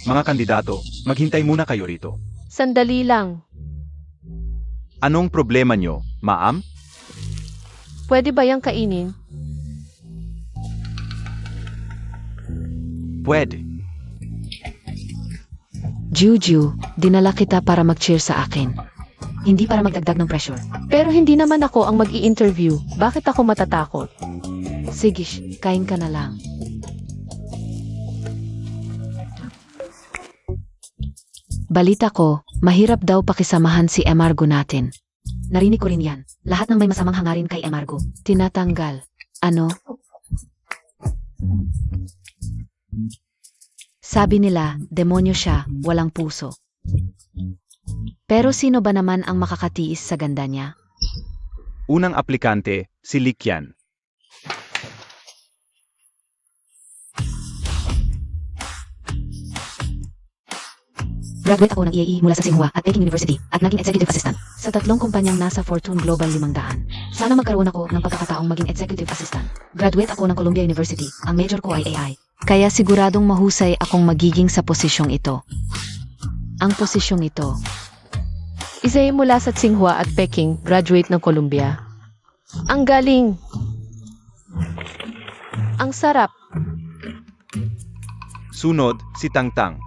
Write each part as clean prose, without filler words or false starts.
Mga kandidato, maghintay muna kayo rito. Sandali lang. Anong problema nyo, ma'am? Pwede ba yang kainin? Pwede. Juju, dinala kita para mag-cheer sa akin. Hindi para magdagdag ng pressure. Pero hindi naman ako ang mag-i-interview. Bakit ako matatakot? Sige, kain ka na lang. Balita ko, mahirap daw pakisamahan si Emargo natin. Narinig ko rin yan. Lahat ng may masamang hangarin kay Emargo, tinatanggal. Ano? Sabi nila, demonyo siya, walang puso. Pero sino ba naman ang makakatiis sa ganda niya? Unang aplikante, si Likyan. Graduate ako ng EAE mula sa Tsinghua at Peking University at naging executive assistant sa 3 kumpanyang nasa Fortune Global 500. Sana magkaroon ako ng pagkakataong maging executive assistant. Graduate ako ng Columbia University. Ang major ko ay AI. Kaya siguradong mahusay akong magiging sa posisyong ito. Ang posisyong ito. Isa ay mula sa Tsinghua at Peking, graduate ng Columbia. Ang galing! Ang sarap! Sunod, si Tangtang.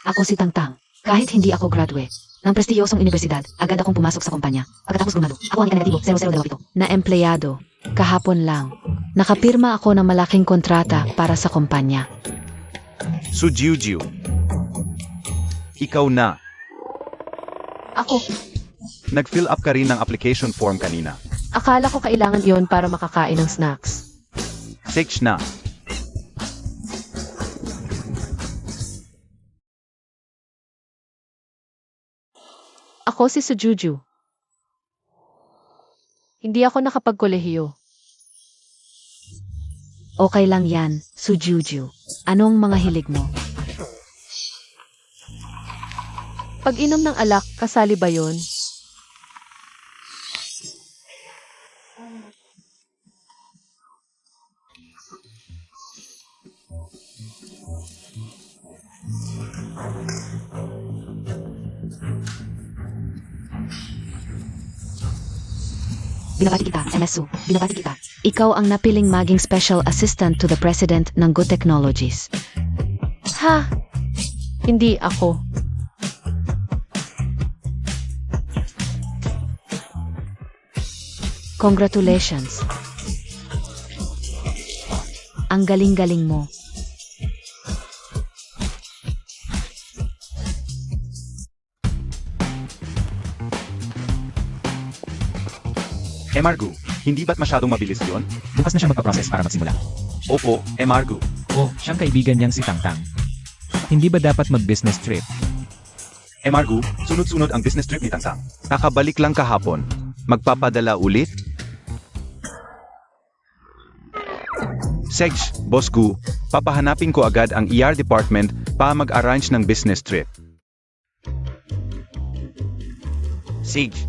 Ako si Tangtang. Kahit hindi ako graduate ng prestiyosong universidad, agad akong pumasok sa kumpanya. Pagkatapos gumado, ako ang ika-negatibo 0027. Na empleyado. Kahapon lang. Nakapirma ako ng malaking kontrata para sa kumpanya. Sujuju. Ikaw na. Ako, Nag-fill up ka rin ng application form kanina. akala ko kailangan iyon para makakain ng snacks. Sage na. Ako si Sujuju. Hindi ako nakapagkolehiyo. Okay lang yan, Sujuju. Anong mga hilig mo? Pag-inom ng alak, kasali ba yun? Binabati kita, MSU. Binabati kita. Ikaw ang napiling maging special assistant to the president ng Good Technologies. Ha? Hindi ako. Congratulations. Ang galing-galing mo. Emargo, hindi ba't masyadong mabilis yon? Bukas na siya magpa-process para magsimula. Opo, Emargo. Oh, siyang kaibigan niyang si Tangtang. Hindi ba dapat mag-business trip? Emargo, sunod-sunod ang business trip ni Tangtang. Nakabalik lang kahapon. Magpapadala ulit? Sage, boss ko, papahanapin ko agad ang ER department para mag-arrange ng business trip. Sage.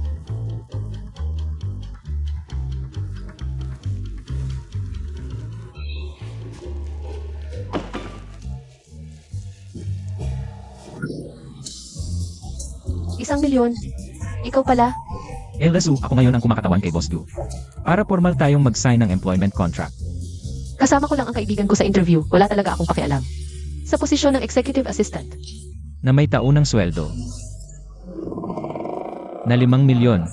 Isang milyon. Ikaw pala. Lasu, ako ngayon ang kumakatawan kay Boss Du. Para formal tayong mag-sign ng employment contract. Kasama ko lang ang kaibigan ko sa interview. Wala talaga akong pakialam. Sa posisyon ng executive assistant. Na may taunang sweldo. Na 5 milyon.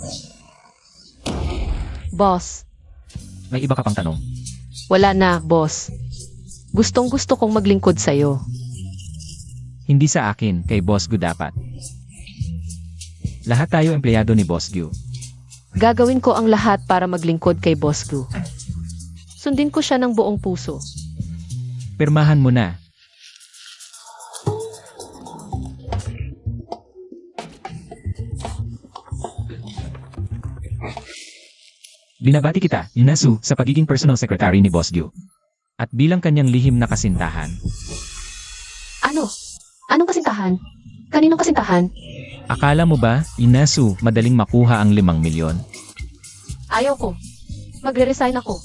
Boss. May iba ka pang tanong. Wala na, boss. Gustong-gusto kong maglingkod sa'yo. Hindi sa akin, kay Boss Gu dapat. Lahat tayo empleyado ni Boss Gu. Gagawin ko ang lahat para maglingkod kay Boss Gu. Sundin ko siya ng buong puso. Pirmahan mo na. Binabati kita, Inasu, sa pagiging personal secretary ni Boss Gu. At bilang kanyang lihim na kasintahan. Ano? Anong kasintahan? Kaninong kasintahan? Akala mo ba, Inasu, madaling makuha ang 5 milyon? Ayaw ko. Magre-resign ako.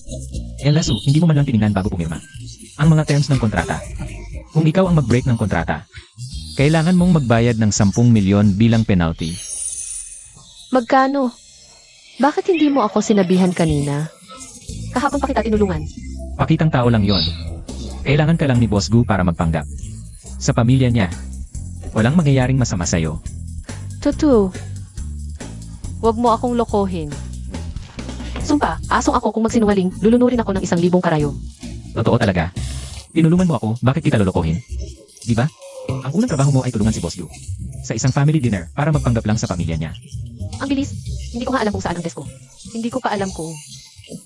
Lasso, hindi mo man lang tiningnan bago pumirma ang mga terms ng kontrata. Kung ikaw ang mag-break ng kontrata, kailangan mong magbayad ng 10 milyon bilang penalty. Magkano? Bakit hindi mo ako sinabihan kanina? Kahapon pa kita tinulungan. Pakitang tao lang yon. Kailangan ka lang ni Boss Gu para magpanggap. Sa pamilya niya, walang mangyayaring masama sa'yo. Tutu. Huwag mo akong lokohin. Sumpa, asong ako kung magsinungaling, lulunurin ako ng 1,000 karayom. Totoo talaga. Tinulungan mo ako, bakit kita lolokohin? Di ba? Ang unang trabaho mo ay tulungan si Boss Gu sa isang family dinner para magpanggap lang sa pamilya niya. Ang bilis, hindi ko nga alam kung saan ang desk ko. Hindi ko pa alam kung...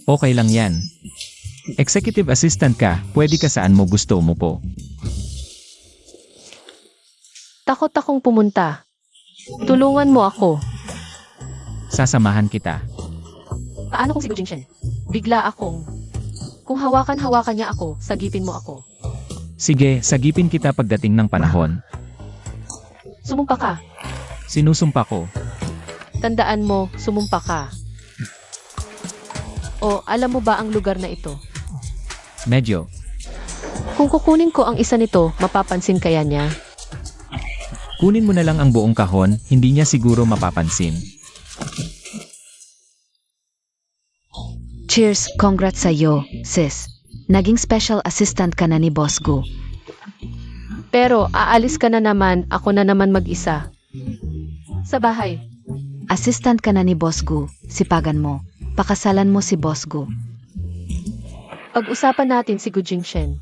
Okay lang yan. Executive assistant ka, pwede ka saan mo gusto mo po. Takot akong pumunta. Tulungan mo ako. Sasamahan kita. Paano kung si Gu Jingshen? Bigla akong... Kung hawakan-hawakan niya ako, sagipin mo ako. Sige, sagipin kita pagdating ng panahon. Sumumpa ka. Sinusumpa ko. Tandaan mo, sumumpa ka. O, alam mo ba ang lugar na ito? Medyo. Kung kukunin ko ang isa nito, mapapansin kaya niya? Kunin mo na lang ang buong kahon, hindi niya siguro mapapansin. Cheers, congrats sa'yo, sis. Naging special assistant ka na ni Boss Gu. Pero, aalis ka na naman, ako na naman mag-isa. Sa bahay. Assistant ka na ni Boss Gu, sipagan mo. Pakasalan mo si Boss Gu. Pag-usapan natin si Gu Jingshen.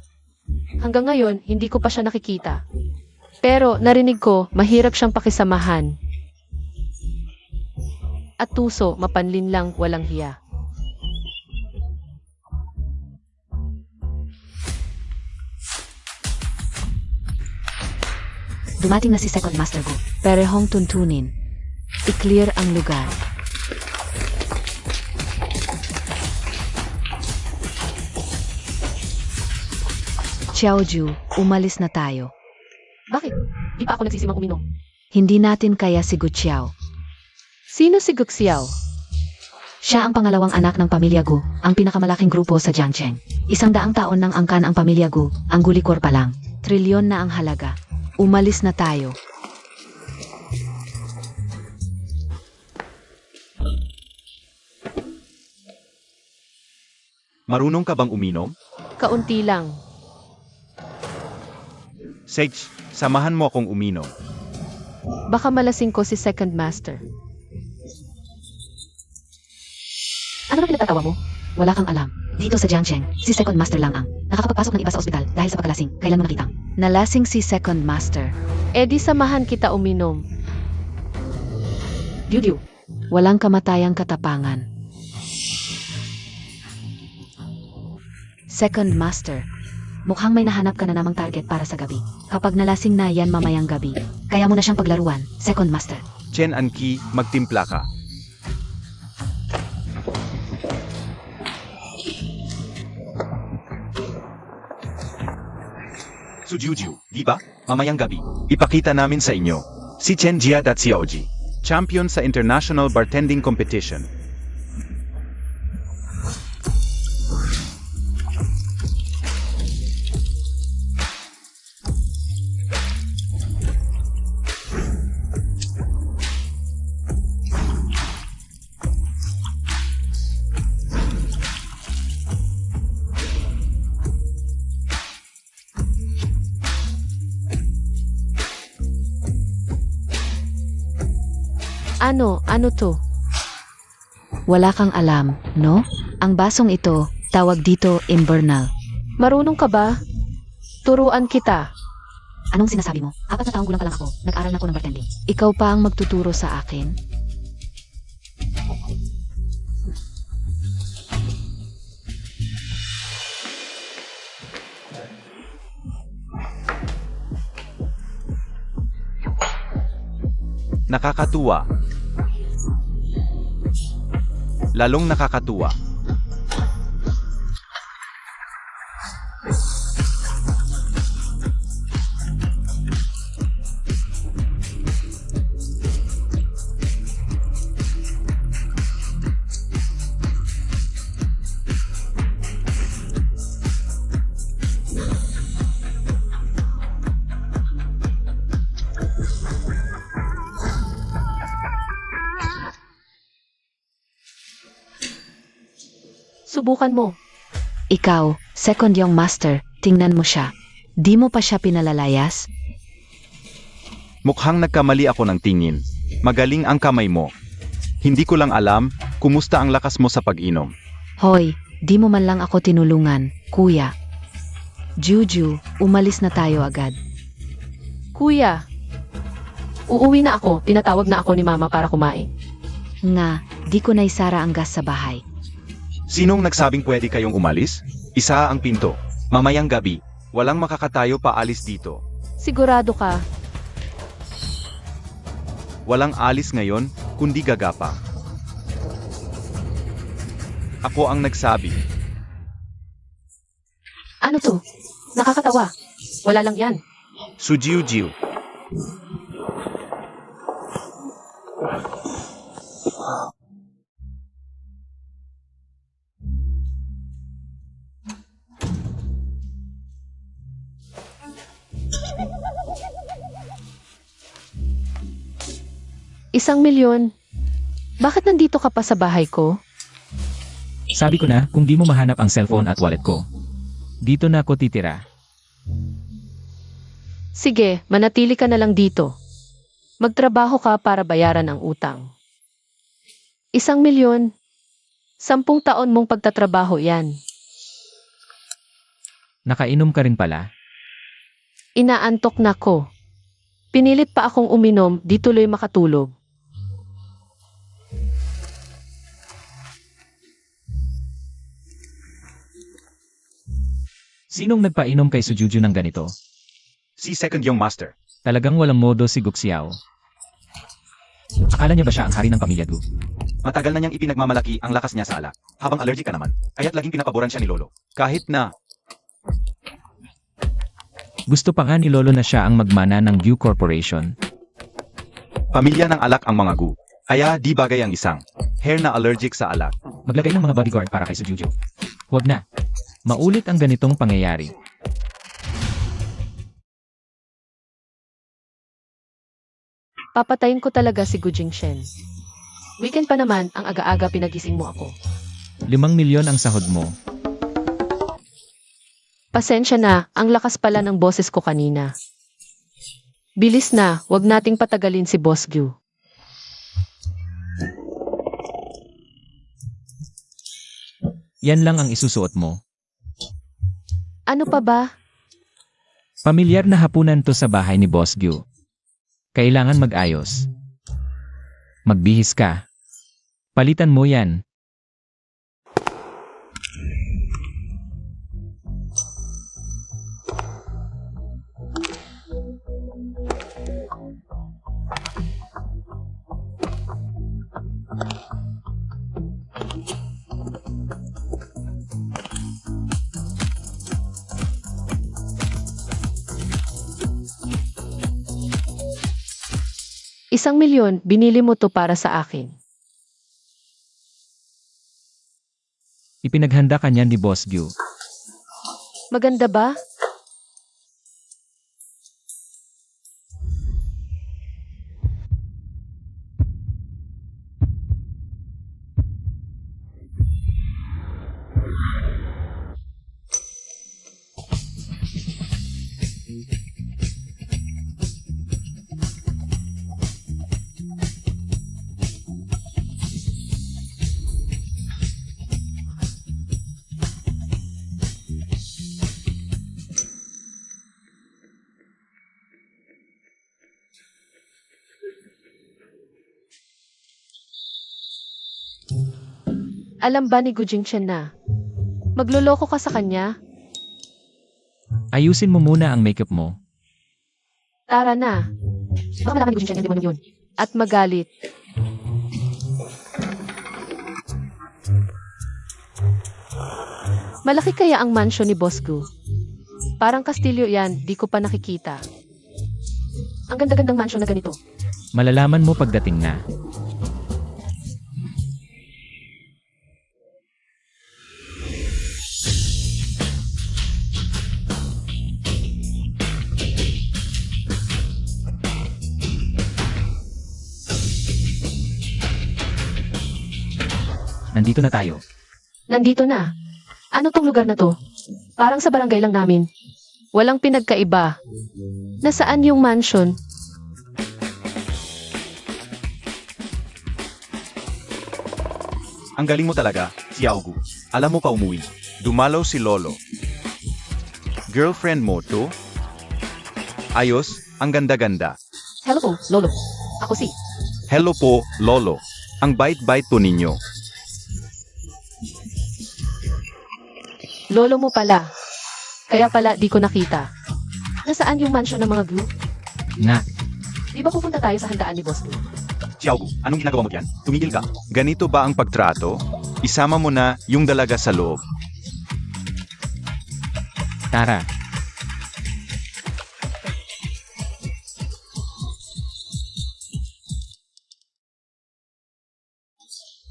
Hanggang ngayon, hindi ko pa siya nakikita. Pero, narinig ko, mahirap siyang pakisamahan. At tuso, mapanlin lang, walang hiya. Dumating na si Second Master Gu. Perehong tuntunin. I-clear ang lugar. Xiaoju, umalis na tayo. Bakit? Di pa ako nagsisimang uminom. Hindi natin kaya si Gu Xiao. Sino si Gu Xiao? Siya ang pangalawang anak ng pamilya Gu, ang pinakamalaking grupo sa Jiangcheng. 100 taon nang angkan ang pamilya Gu, ang gulikor pa lang. Trilyon na ang halaga. Umalis na tayo. Marunong ka bang uminom? Kaunti lang. Sage, samahan mo akong uminom. Baka malasing ko si Second Master. Ano ba pinagtatawa mo? Wala kang alam. Dito sa Jiangcheng, si Second Master lang ang nakakapagpasok ng iba sa ospital dahil sa pagkalasing. Kailan mo nakita? Nalasing si Second Master. E di samahan kita uminom. Diu-diu. Walang kamatayang katapangan. Second Master. Mukhang may nahanap ka na namang target para sa gabi. Kapag nalasing na yan mamayang gabi, kaya mo na siyang paglaruan, Second Master. Chen Anki, magtimpla ka. Sujuju, di ba? Mamayang gabi, ipakita namin sa inyo. Si Chen Jia at Xiaoji, champion sa International Bartending Competition. Ano to? Wala kang alam, no? Ang basong ito, tawag dito Invernal. Marunong ka ba? Turuan kita. Anong sinasabi mo? 4 na taong gulang pa lang ako. Nag-aral na ako ng bartending. Ikaw pa ang magtuturo sa akin? Nakakatuwa. Lalong nakakatuwa. Subukan mo. Ikaw, second young master, tingnan mo siya. Di mo pa siya pinalalayas? Mukhang nagkamali ako ng tingin. Magaling ang kamay mo. Hindi ko lang alam, kumusta ang lakas mo sa pag-inom. Hoy, di mo man lang ako tinulungan, kuya. Juju, umalis na tayo agad. Kuya, uuwi na ako. Tinatawag na ako ni Mama para kumain. Nga, di ko na isara ang gas sa bahay. Sinong nagsabing pwede kayong umalis? Isa ang pinto. Mamayang gabi, walang makakatayo pa alis dito. Sigurado ka. Walang alis ngayon, kundi gagapa. Ako ang nagsabi. Ano to? Nakakatawa. Wala lang yan. Sujiu-jiu. ₱1,000,000. Bakit nandito ka pa sa bahay ko? Sabi ko na, kung di mo mahanap ang cellphone at wallet ko, dito na ako titira. Sige, manatili ka na lang dito. Magtrabaho ka para bayaran ang utang. ₱1,000,000. 10 taon mong pagtatrabaho yan. Nakainom ka rin pala. Inaantok na ko. Pinilit pa akong uminom, di tuloy makatulog. Sinong nagpainom kay Sujuju ng ganito? Si second young master. Talagang walang modo si Guxiao. Akala niya ba siya ang hari ng pamilya Gu? Matagal na niyang ipinagmamalaki ang lakas niya sa alak. Habang allergic ka naman, kaya't laging pinapaboran siya ni Lolo. Kahit na, Gusto pa nga ni Lolo na siya ang magmana ng Gu Corporation. pamilya ng alak ang mga gu. Kaya di bagay ang isang hair na allergic sa alak. Maglagay ng mga bodyguard para kay Sujuju. Huwag na. Maulit ang ganitong pangyayari. Papatayin ko talaga si Gu Jingshen. Weekend pa naman, ang aga-aga pinagising mo ako. 5,000,000 ang sahod mo. Pasensya na, ang lakas pala ng boses ko kanina. Bilis na, wag nating patagalin si Boss Gu. Yan lang ang isusuot mo. Ano pa ba? Pamilyar na hapunan to sa bahay ni Boss Gu. Kailangan mag-ayos. Magbihis ka. Palitan mo yan. ₱1,000,000, binili mo to para sa akin. Ipinaghanda ka niyan ni Boss Gu. Maganda ba? Alam ba ni Gu Jingshen na? Magloloko ka sa kanya? Ayusin mo muna ang makeup mo. Tara na. Baka malaman ni Gu Jingshen yung demonyo yun. At magalit. Malaki kaya ang mansion ni Boss Gu? Parang kastilyo yan, di ko pa nakikita. Ang ganda-gandang mansion na ganito. Malalaman mo pagdating na. Nandito na tayo. Nandito na. Ano tong lugar na to? Parang sa barangay lang namin. Walang pinagkaiba. Nasaan yung mansion? Ang galing mo talaga, Xiaogu. Alam mo pa umuwi. Dumalaw si Lolo. Girlfriend mo to? Ayos, ang ganda-ganda. Hello po, Lolo. Ako si. Hello po, Lolo. Ang bait-bait po ninyo. Lolo mo pala. Kaya pala di ko nakita. Nasaan yung mansion ng mga group? Nga, Di ba pupunta tayo sa handaan ni Boss Blue? Xiaogu, anong ginagawa mo diyan? Tumigil ka. Ganito ba ang pagtrato? Isama mo na yung dalaga sa loob. tara.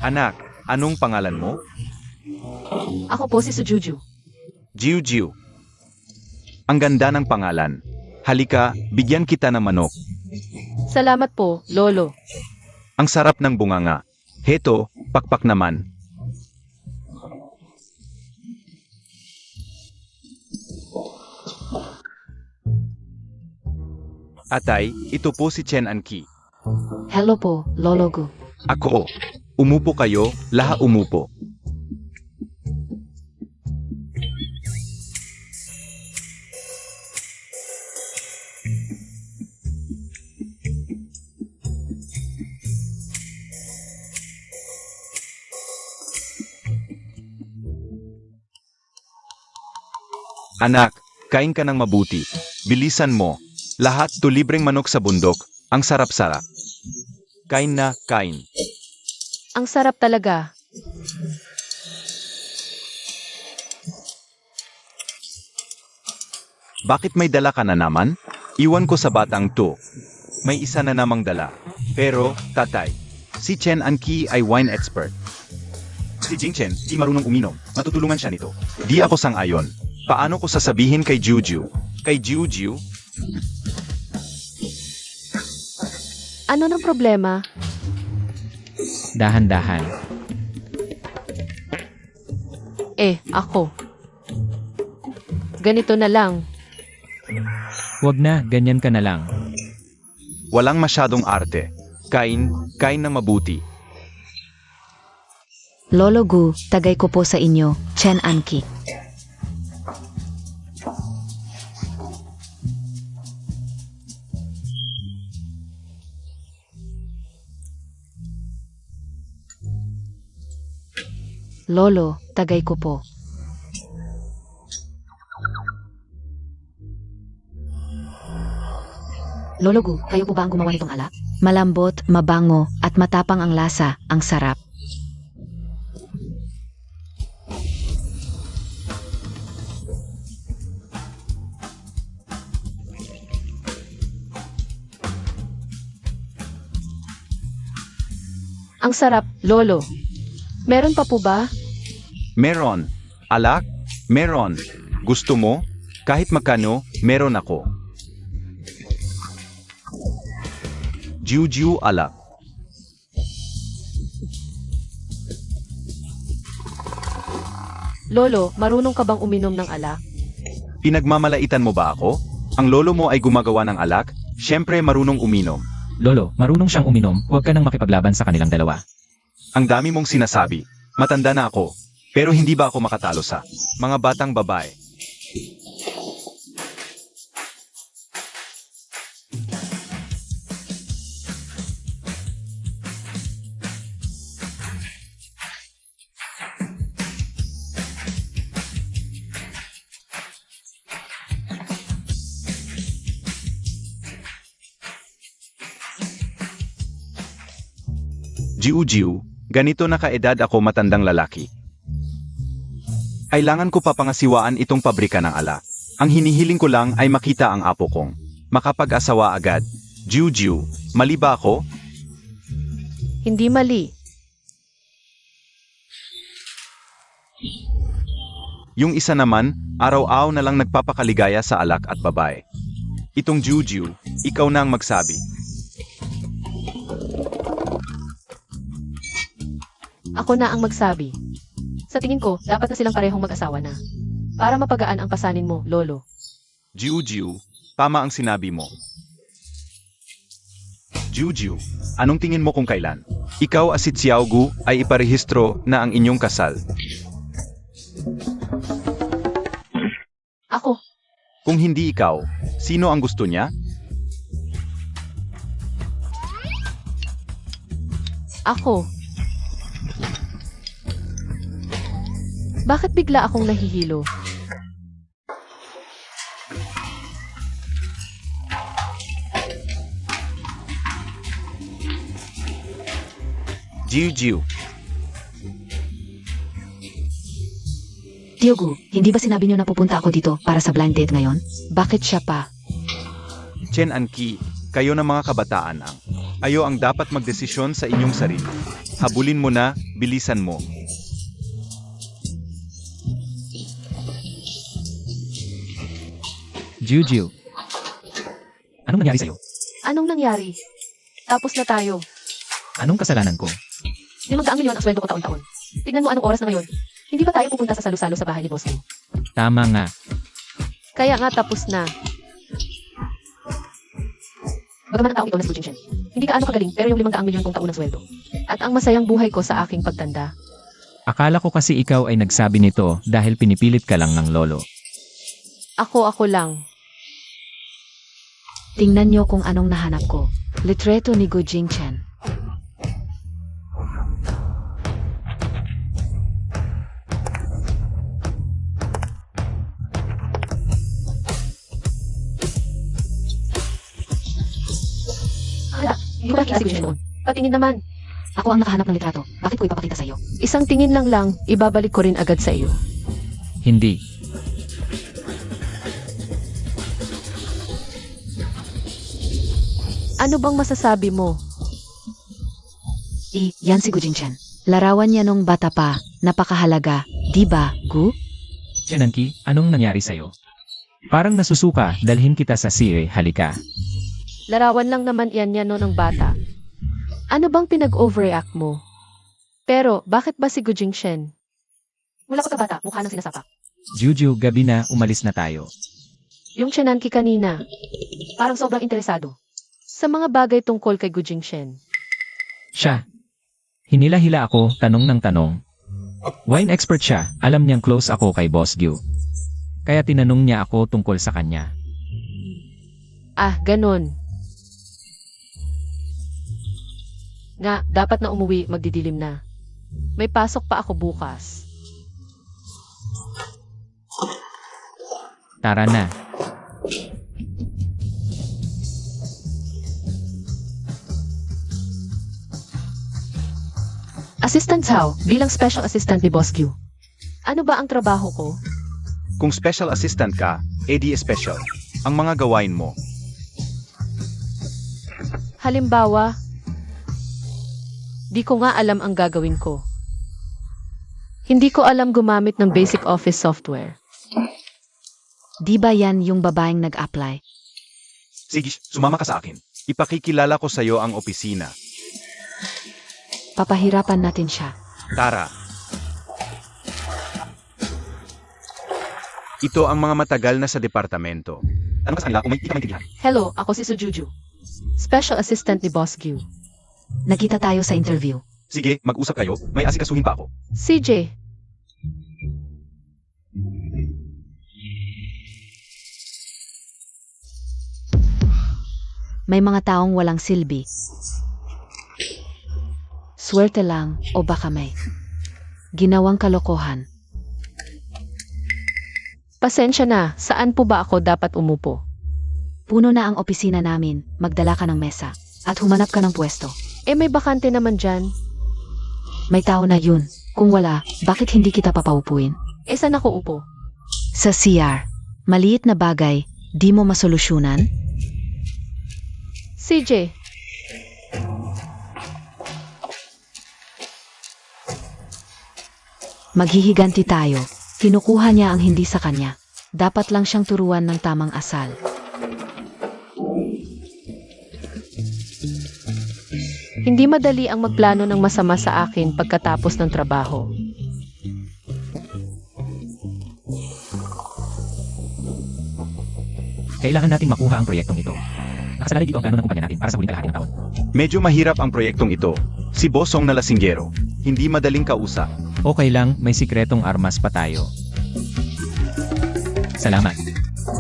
Anak, anong pangalan mo? Ako po si Sujuju. Jiu Jiu. Ang ganda ng pangalan. Halika, bigyan kita ng manok. Salamat po, Lolo. Ang sarap ng bunganga. Heto, pakpak naman. Atay, ito po si Chen Anki. Hello po, Lolo Gu. Ako. Umupo kayo, laha umupo. Anak, kain ka ng mabuti. Bilisan mo. Lahat to libreng manok sa bundok. Ang sarap-sarap. Kain na, kain. Ang sarap talaga. Bakit may dala ka na naman? Iwan ko sa batang to. May isa na namang dala. Pero, tatay, si Chen Anki ay wine expert. Si Jing Chen, di marunong uminom. Matutulungan siya nito. Di ako sang-ayon. Paano ko sasabihin kay Juju? Kay Juju? Ano ng problema? Dahan-dahan. Ako. Ganito na lang. Wag na, ganyan ka na lang. Walang masyadong arte. Kain, kain ng mabuti. Lolo Gu, tagay ko po sa inyo, Chen Anki. Lolo, tagay ko po. Lolo Gu, kayo po ba ang gumawa nitong alak? Malambot, mabango, at matapang ang lasa, ang sarap. Ang sarap, Lolo. Meron pa po ba? Meron. Alak? Meron. Gusto mo? Kahit magkano, meron ako. Juju alak. Lolo, marunong ka bang uminom ng alak? Pinagmamalaitan mo ba ako? Ang lolo mo ay gumagawa ng alak? Siyempre marunong uminom. Lolo, marunong siyang uminom, huwag ka nang makipaglaban sa kanilang dalawa. Ang dami mong sinasabi. Matanda na ako. Pero hindi ba ako makatalo sa mga batang babae? Jiu-jiu, ganito na kaedad ako matandang lalaki. Kailangan ko pa pangasiwaan itong pabrika ng alak. Ang hinihiling ko lang ay makita ang apo kong makapag-asawa agad. Jiu-jiu, mali ba ako? Hindi mali. Yung isa naman, araw-araw na lang nagpapakaligaya sa alak at babae. Itong Jiu-jiu, ikaw na ang magsabi. Ako na ang magsabi. Sa tingin ko, dapat na silang parehong mag-asawa na. Para mapagaan ang pasanin mo, Lolo. Jiu, tama ang sinabi mo. Jiu, anong tingin mo kung kailan? Ikaw at si Xiaogu ay iparehistro na ang inyong kasal. Ako, Kung hindi ikaw, sino ang gusto niya? ako. Bakit bigla akong nahihilo? Jiu, Tiogu, hindi ba sinabi niyo na pupunta ako dito para sa blind date ngayon? Bakit siya pa? Chen Anki, kayo na mga kabataan ang dapat magdesisyon sa inyong sarili. Habulin mo na, bilisan mo. Jiu, anong nangyari sa'yo? Anong nangyari? Tapos na tayo. Anong kasalanan ko? 500 milyon ang sweldo ko taon-taon. Tignan mo anong oras na ngayon. Hindi ba tayo pupunta sa salo-salo sa bahay ni boss mo? Tama nga. Kaya nga tapos na. Bagaman ang taong ito na si Gujing Shen. Hindi ka ano kagaling pero yung 500 milyon kong taon ng sweldo. At ang masayang buhay ko sa aking pagtanda. Akala ko kasi ikaw ay nagsabi nito dahil pinipilit ka lang ng lolo. Ako lang. Tingnan niyo kung anong nahanap ko. Litreto ni Gu Jingchen. Hala, hindi ko nakita si Gujing Shen noon. Patingin naman. Ako ang nakahanap ng litrato. Bakit ko ipapakita sa iyo? Isang tingin lang, ibabalik ko rin agad sa iyo. Hindi. Ano bang masasabi mo? Yan si Gu Jingchen. Larawan niya nung bata pa. Napakahalaga. Di ba, Gu? Chenanki, anong nangyari sa'yo? Parang nasusuka, dalhin kita sa sire, halika. Larawan lang naman yan no ng bata. Ano bang pinag-overreact mo? Pero, bakit ba si Gujing Shen? Mula ko sa bata, mukha ng sinasapak. Juju, gabi na, umalis na tayo. Yung Chenanki kanina, parang sobrang interesado. Sa mga bagay tungkol kay Gujing Shen. Siya. Hinila-hila ako, tanong ng tanong. Wine expert siya, alam niyang close ako kay Boss Gyu. Kaya tinanong niya ako tungkol sa kanya. Ah, ganun. Nga, dapat na umuwi, magdidilim na. May pasok pa ako bukas. Tara na. Assistant Cao, bilang special assistant ni Boss Gyu. Ano ba ang trabaho ko? Kung special assistant ka, edi special. Ang mga gawain mo. Halimbawa, di ko nga alam ang gagawin ko. Hindi ko alam gumamit ng basic office software. Di ba yan yung babaeng nag-apply? Sige, sumama ka sa akin. Ipakikilala ko sa iyo ang opisina. Papahirapan natin siya. Tara. Ito ang mga matagal na sa departamento. Ano ka sa kanila kung may maintindihan? Hello, ako si Sujuju. Special assistant ni Boss Gyu. Nakita tayo sa interview. Sige, mag-usap kayo. May asikasuhin pa ako. CJ, May mga taong walang silbi. Swerte lang o baka may ginawang kalokohan. pasensya na, saan po ba ako dapat umupo? Puno na ang opisina namin, magdala ka ng mesa. At humanap ka ng pwesto. May bakante naman dyan. May tao na yun. Kung wala, bakit hindi kita papaupuin? Saan ako upo? Sa CR. Maliit na bagay, di mo masolusyonan? CJ, Maghihiganti tayo. Kinukuha niya ang hindi sa kanya. Dapat lang siyang turuan ng tamang asal. hindi madali ang magplano ng masama sa akin pagkatapos ng trabaho. Kailangan nating makuha ang proyektong ito. Nakasalalay dito ang plano ng kumpanya natin para sa huling kalahati ng taon. Medyo mahirap ang proyektong ito. Si Bosong na lasinggero. Hindi madaling kausap. Okay lang, may sikretong armas pa tayo. Salamat.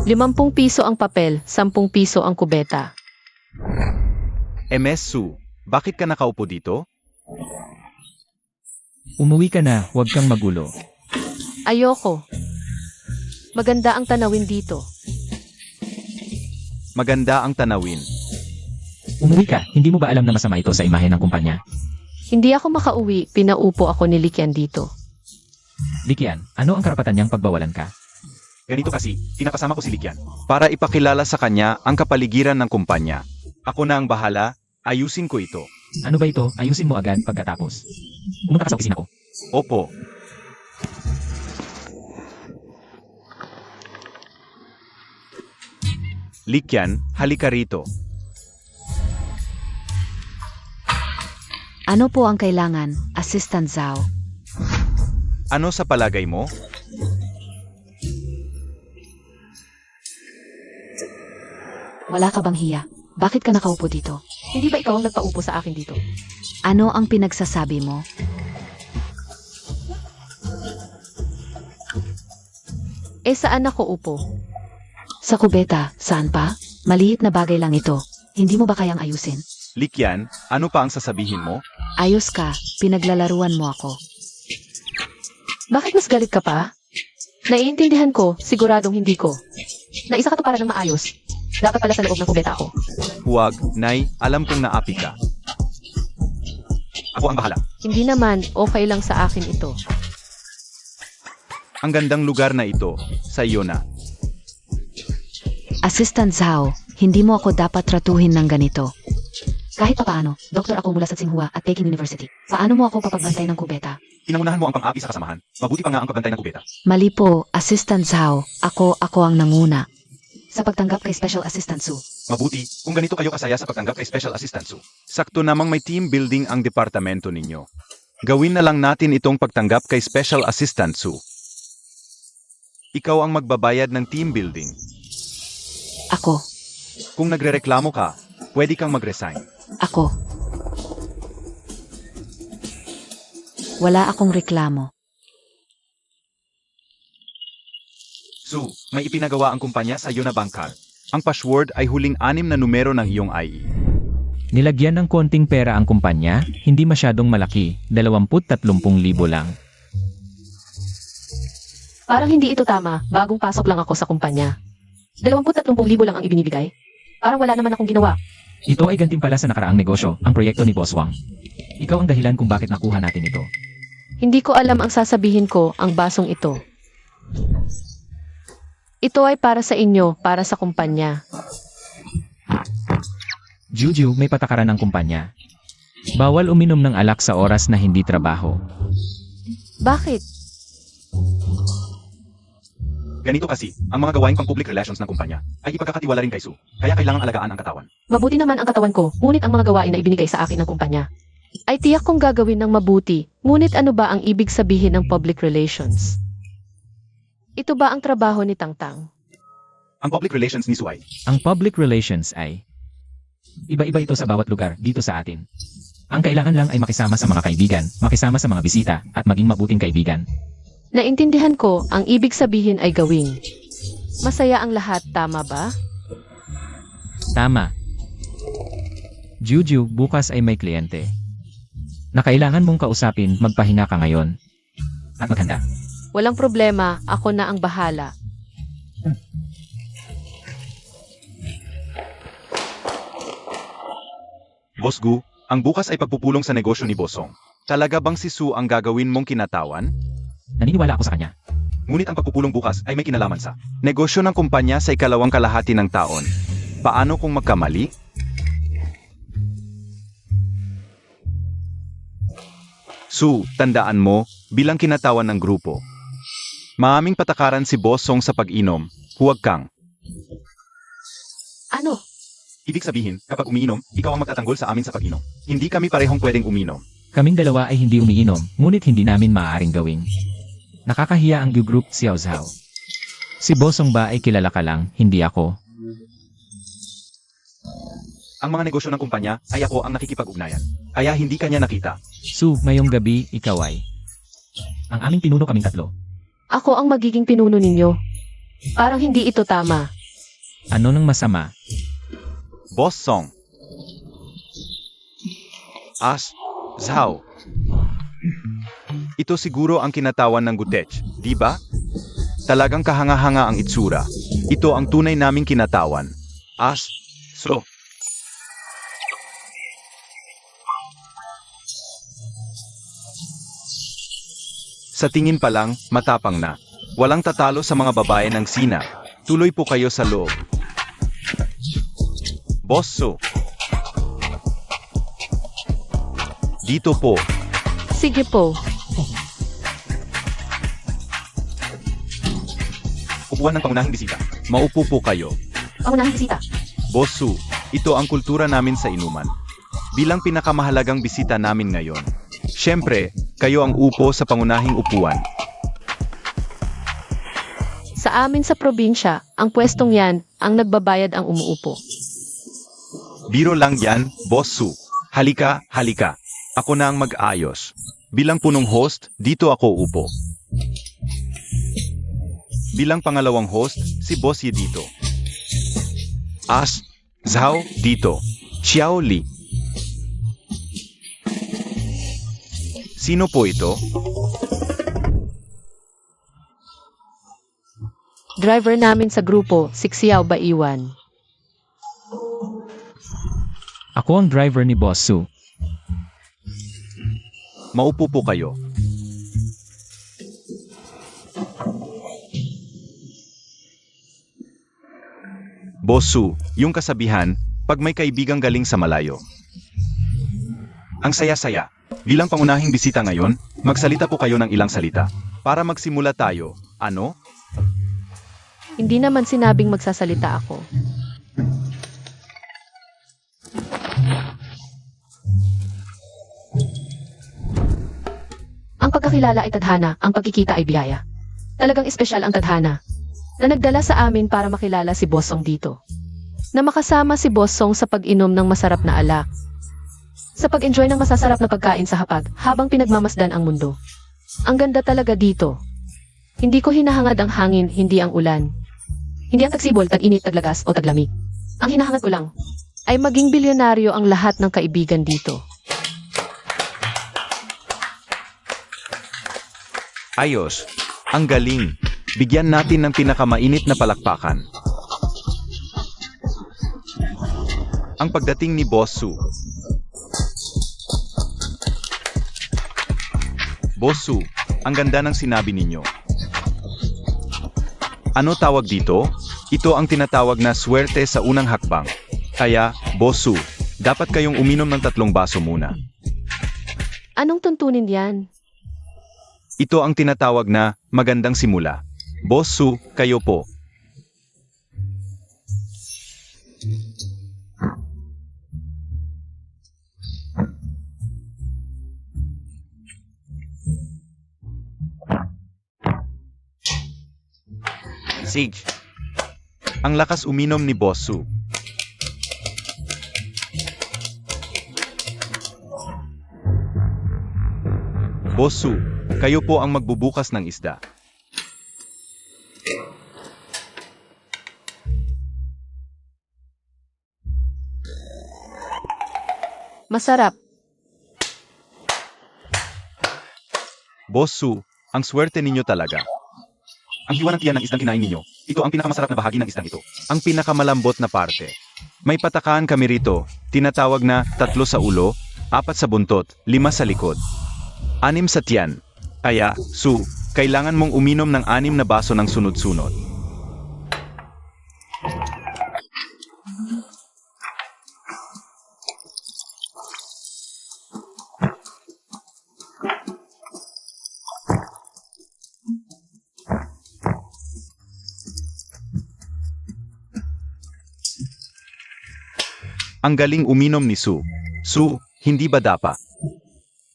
50 piso ang papel, 10 piso ang kubeta. MS Su, bakit ka nakaupo dito? Umuwi ka na, huwag kang magulo. Ayoko. Maganda ang tanawin dito. Maganda ang tanawin. Umuwi ka, hindi mo ba alam na masama ito sa imahe ng kumpanya? Hindi ako makauwi, pinaupo ako ni Likyan dito. Likyan, ano ang karapatan niyang pagbawalan ka? Ganito kasi, pinapasama ko si Likyan. Para ipakilala sa kanya ang kapaligiran ng kumpanya. Ako na ang bahala, ayusin ko ito. Ano ba ito? Ayusin mo agad pagkatapos. Pumunta ka sa opisina ko. Opo. Likyan, halika rito. Ano po ang kailangan, Assistant Zhao? Ano sa palagay mo? Wala ka bang hiya? Bakit ka nakaupo dito? Hindi ba ikaw ang nagpaupo sa akin dito? Ano ang pinagsasabi mo? Saan ako upo? Sa kubeta, saan pa? Maliit na bagay lang ito. Hindi mo ba kayang ayusin? Likyan, ano pa ang sasabihin mo? Ayos ka, pinaglalaruan mo ako. Bakit mas galit ka pa? Naiintindihan ko, siguradong hindi ko. Naisa ka to para ng maayos. Dapat pala sa loob ng kubeta ako. Huwag, Nay, alam kong naapi ka. Ako ang bahala. Hindi naman, okay lang sa akin ito. Ang gandang lugar na ito, sa iyo na. Assistant Zhao, hindi mo ako dapat tratuhin ng ganito. Kahit papaano, doktor ako mula sa Tsinghua at Peking University. Paano mo ako papagbantay ng kubeta? Pinangunahan mo ang pang-api sa kasamahan. Mabuti pa nga ang pagbantay ng kubeta. Mali po, Assistant Zhao. Ako ang nanguna. Sa pagtanggap kay Special Assistant Su. Mabuti, kung ganito kayo kasaya sa pagtanggap kay Special Assistant Su. Sakto namang may team building ang departamento ninyo. Gawin na lang natin itong pagtanggap kay Special Assistant Su. Ikaw ang magbabayad ng team building. Ako. Kung nagrereklamo ka, pwede kang mag-resign. Ako. Wala akong reklamo. Su, may ipinagawa ang kumpanya sa iyo na bangkal. Ang password ay huling 6 na numero ng iyong IE. Nilagyan ng konting pera ang kumpanya, hindi masyadong malaki, 20-30,000 lang. Parang hindi ito tama, bagong pasok lang ako sa kumpanya. 20-30,000 lang ang ibinibigay. Parang wala naman akong ginawa. Ito ay gantimpala sa nakaraang negosyo, ang proyekto ni Boss Wang. Ikaw ang dahilan kung bakit nakuha natin ito. Hindi ko alam ang sasabihin ko, ang basong ito. Ito ay para sa inyo, para sa kumpanya. Juju, may patakaran ng kumpanya. Bawal uminom ng alak sa oras na hindi trabaho. Bakit? Ganito kasi, ang mga gawain pang public relations ng kumpanya ay ipagkakatiwala rin kay Su. Kaya kailangang alagaan ang katawan. Mabuti naman ang katawan ko, ngunit ang mga gawain na ibinigay sa akin ng kumpanya ay tiyak kong gagawin ng mabuti, ngunit ano ba ang ibig sabihin ng public relations? Ito ba ang trabaho ni Tangtang? Ang public relations ni Su ay, Ang public relations ay iba-iba ito sa bawat lugar dito sa atin. Ang kailangan lang ay makisama sa mga kaibigan, makisama sa mga bisita, at maging mabuting kaibigan. Naintindihan ko, ang ibig sabihin ay gawin. Masaya ang lahat, tama ba? Tama. Juju, bukas ay may kliyente. Na kailangan mong kausapin, magpahinga ka ngayon. At maghanda. Walang problema, ako na ang bahala. Boss Gu, ang bukas ay pagpupulong sa negosyo ni Bosong. Talaga bang si Su ang gagawin mong kinatawan? Naniniwala ako sa kanya. Ngunit ang pagpupulong bukas ay may kinalaman sa negosyo ng kumpanya sa ikalawang kalahati ng taon. Paano kung magkamali? Su, tandaan mo, bilang kinatawan ng grupo. Maaming patakaran si Bosong sa pag-inom, huwag kang. Ano? Ibig sabihin, kapag umiinom, ikaw ang magtatanggol sa amin sa pag-inom. Hindi kami parehong pwedeng uminom. Kaming dalawa ay hindi umiinom, ngunit hindi namin maaaring gawing. Nakakahiya ang group Xiao Zhao. Si Bosong ba ay kilala ka lang, hindi ako. Ang mga negosyo ng kumpanya ay ako ang nakikipag-ugnayan. Kaya hindi kanya nakita. Sue, ngayong gabi, ikaw ay. Ang aming pinuno kaming tatlo. Ako ang magiging pinuno ninyo. Parang hindi ito tama. Ano nang masama? Boss Song. Zhao. Ito siguro ang kinatawan ng Gutech, di ba? Talagang kahanga-hanga ang itsura. Ito ang tunay naming kinatawan. So. Sa tingin pa lang, matapang na. Walang tatalo sa mga babae ng Sina. Tuloy po kayo sa loob. Boss Su. Dito po. Sige po. Upuan ng pangunahing bisita. Maupo po kayo. Pangunahing bisita. Boss Su, ito ang kultura namin sa inuman. Bilang pinakamahalagang bisita namin ngayon. Siyempre, kayo ang upo sa pangunahing upuan. Sa amin sa probinsya, ang pwestong yan, ang nagbabayad ang umuupo. Biro lang yan, Boss Su. Halika, halika. Ako na ang mag-ayos. Bilang punong host, dito ako upo. Bilang pangalawang host, si Boss Ye dito. Zhao dito. Xiao Li. Sino po ito? Driver namin sa grupo, si Xiao Baiwan. Ako ang driver ni Boss Sue. Maupo po kayo. Boss Su, yung kasabihan, pag may kaibigang galing sa malayo. Ang saya-saya. Bilang pangunahing bisita ngayon, magsalita po kayo ng ilang salita. Para magsimula tayo, ano? Hindi naman sinabing magsasalita ako. Ang pagkakilala ay tadhana, ang pagkikita ay biyaya. Talagang espesyal ang tadhana. Na nagdala sa amin para makilala si Bossong dito. Na makasama si Bossong sa pag-inom ng masarap na alak. Sa pag-enjoy ng masasarap na pagkain sa hapag habang pinagmamasdan ang mundo. Ang ganda talaga dito. Hindi ko hinahangad ang hangin, hindi ang ulan. Hindi ang tagsibol, tag-init, taglagas o taglamig. Ang hinahangad ko lang. Ay maging bilyonaryo ang lahat ng kaibigan dito. Ayos. Ang galing. Bigyan natin ng pinakamainit na palakpakan. Ang pagdating ni Boss Su. Boss Su, ang ganda ng sinabi ninyo. Ano tawag dito? Ito ang tinatawag na swerte sa unang hakbang. Kaya, Boss Su, dapat kayong uminom ng 3 baso muna. Anong tuntunin yan? Ito ang tinatawag na magandang simula. Boss Su, kayo po. Sage. Ang lakas uminom ni Boss Su. Boss Su, kayo po ang magbubukas ng isda. Masarap. Boss Su, ang swerte ninyo talaga. Ang hiwa ng tiyan ng isdang kinain ninyo, ito ang pinakamasarap na bahagi ng isdang ito. Ang pinakamalambot na parte. May patakaan kami rito, tinatawag na 3 sa ulo, 4 sa buntot, 5 sa likod. 6 sa tiyan. Kaya, Su, kailangan mong uminom ng 6 na baso ng sunod-sunod. Ang galing uminom ni Su. Su, hindi ba dapa?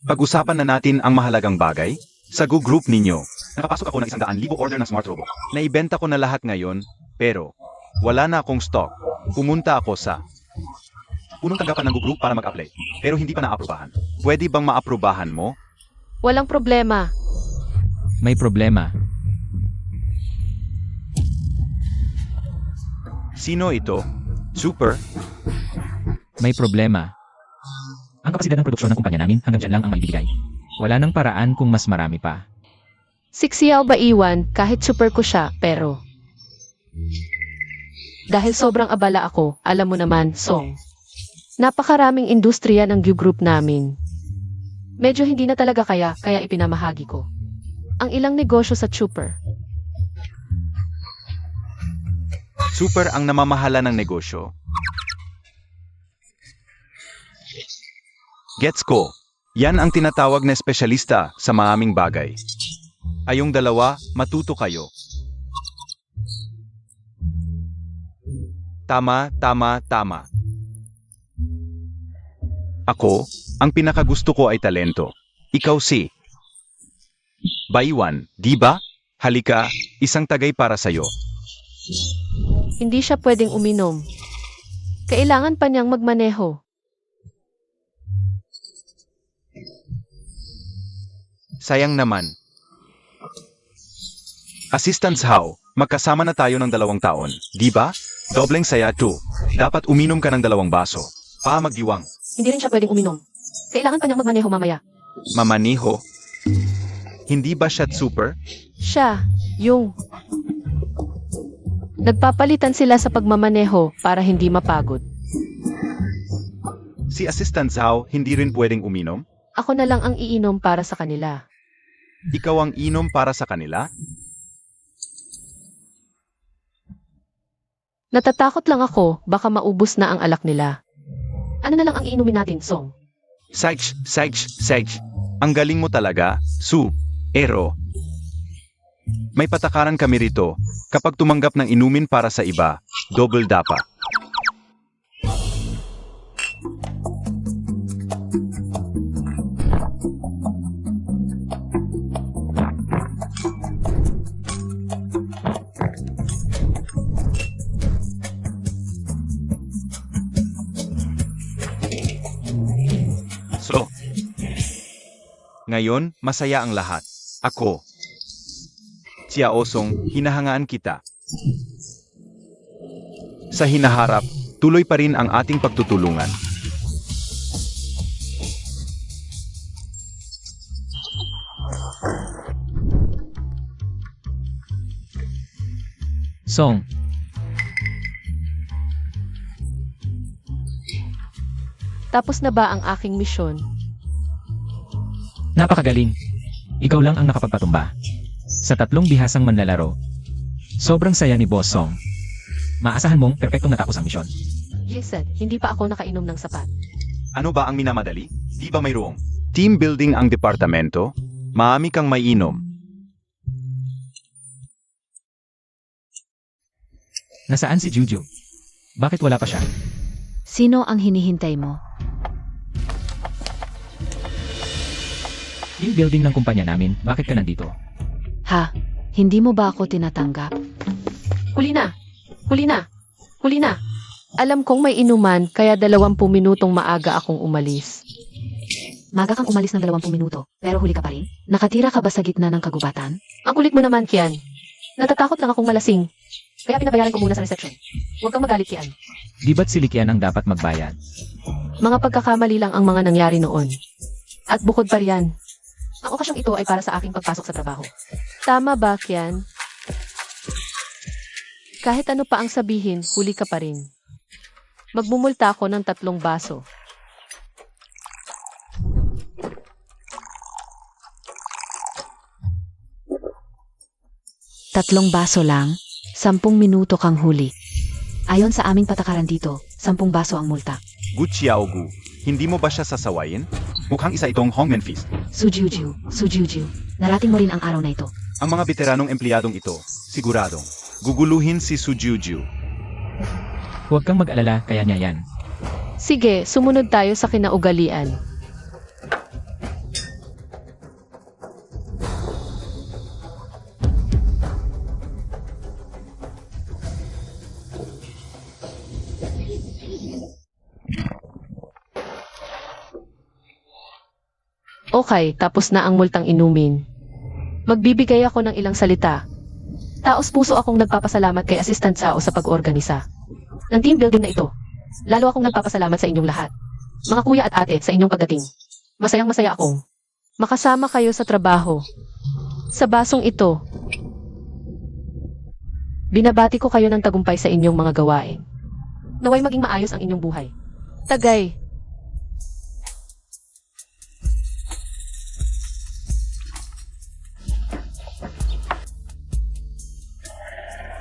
Pag-usapan na natin ang mahalagang bagay. Sa Go Group ninyo, nakapasok ako ng 100,000 order ng Smart Robot. Naibenta ko na lahat ngayon, pero wala na akong stock. Pumunta ako sa Punong tanggapan ng group para mag-apply, pero hindi pa naaprubahan. Pwede bang maaprubahan mo? Walang problema. May problema. Sino ito? Super? May problema. Ang kapasidad ng produksyon ng kumpanya namin hanggang dyan lang ang maibibigay. Wala nang paraan kung mas marami pa. Siksiyaw ba iwan kahit super ko siya, pero... Dahil sobrang abala ako, alam mo naman, Song. Napakaraming industriya ng Group namin. Medyo hindi na talaga kaya ipinamahagi ko. Ang ilang negosyo sa Super. Super ang namamahala ng negosyo. Gets ko. Yan ang tinatawag na espesyalista sa maraming bagay. Ayong dalawa, matuto kayo. Tama. Ako, ang pinakagusto ko ay talento. Ikaw si Baiwan, di ba? Halika, isang tagay para sa'yo. Hindi siya pwedeng uminom. Kailangan pa niyang magmaneho. Sayang naman. Assistance how, magkasama na tayo ng 2 taon, di ba? Dobleng saya 2. Dapat uminom ka ng 2 baso. Magdiwang. Hindi rin siya pwedeng uminom. Kailangan pa niyang magmaneho mamaya. Mamaniho. Hindi ba siya super? Siya, yung... Nagpapalitan sila sa pagmamaneho para hindi mapagod. Si Assistant Zhao hindi rin pwedeng uminom? Ako na lang ang iinom para sa kanila. Ikaw ang inom para sa kanila? Natatakot lang ako, baka maubos na ang alak nila. Ano na lang ang iinumin natin, Song? Sage. Ang galing mo talaga, Su. Ero. May patakaran kami rito. Kapag tumanggap ng inumin para sa iba, double dapa. So, ngayon, masaya ang lahat. Ako. Tia Osong, hinahangaan kita. Sa hinaharap, tuloy pa rin ang ating pagtutulungan. Song, Tapos na ba ang aking misyon? napakagaling. Ikaw lang ang nakapagpatumba. Sa 3 bihasang manlalaro. Sobrang saya ni Boss Song. Maasahan mong perpektong natapos ang misyon. Listen, hindi pa ako nakainom ng sapat. Ano ba ang minamadali? Di ba mayroong team building ang departamento? Maami kang may inom. Nasaan si Juju? Bakit wala pa siya? Sino ang hinihintay mo? Team building ng kumpanya namin, bakit ka nandito? Ha? Hindi mo ba ako tinatanggap? Huli na! Alam kong may inuman, kaya 20 minutong maaga akong umalis. Maga kang umalis ng 20 minuto, pero huli ka pa rin? Nakatira ka ba sa gitna ng kagubatan? Ang kulit mo naman, Kian. Natatakot lang akong malasing. Kaya pinabayaran ko muna sa reception. Huwag kang magalit, Kian. Di ba't si Likian ang dapat magbayad? Mga pagkakamali lang ang mga nangyari noon. At bukod pa riyan, ang okasyong ito ay para sa aking pagpasok sa trabaho. Tama ba, Kian? Kahit ano pa ang sabihin, huli ka pa rin. Magmumulta ako ng 3 baso. Tatlong baso lang, 10 minuto kang huli. Ayon sa aming patakaran dito, 10 baso ang multa. Gu Xiaogu, hindi mo ba siya sasawayin? Mukhang isa itong Hongmen Feast. Sujuju, narating mo rin ang araw na ito. Ang mga veteranong empleyadong ito, siguradong, guguluhin si Sujuju. Huwag kang mag-alala, kaya niya yan. Sige, sumunod tayo sa kinaugalian. Okay, tapos na ang multang inumin. Magbibigay ako ng ilang salita. Taos puso akong nagpapasalamat kay Assistant Sao sa pag-organisa ng team building na ito. Lalo akong nagpapasalamat sa inyong lahat. Mga kuya at ate sa inyong pagdating. Masayang masaya akong makasama kayo sa trabaho. Sa basong ito, binabati ko kayo ng tagumpay sa inyong mga gawain. Naway maging maayos ang inyong buhay. Tagay.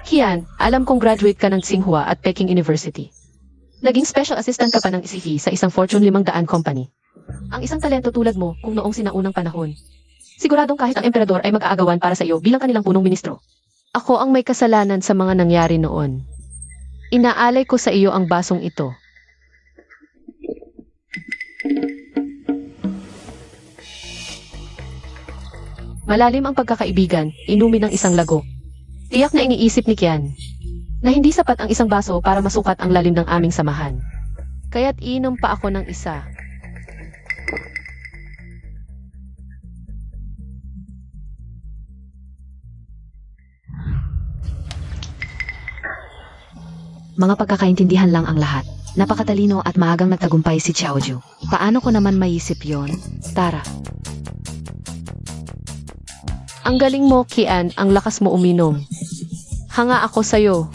Kian, alam kong graduate ka ng Tsinghua at Peking University. Naging special assistant ka pa ng ICT sa isang Fortune 500 company. Ang isang talento tulad mo kung noong sinaunang panahon. Siguradong kahit ang emperador ay mag-aagawan para sa iyo bilang kanilang punong ministro. Ako ang may kasalanan sa mga nangyari noon. Inaalay ko sa iyo ang basong ito. Malalim ang pagkakaibigan, inumin ng isang lago. Tiyak na iniisip ni Kian na hindi sapat ang isang baso para masukat ang lalim ng aming samahan. Kaya't inom pa ako ng isa. Mga pagkakaintindihan lang ang lahat. Napakatalino at maagang nagtagumpay si Xiaoju. Paano ko naman maisip yon? Tara. Ang galing mo, Kian, ang lakas mo uminom. Hanga ako sa'yo.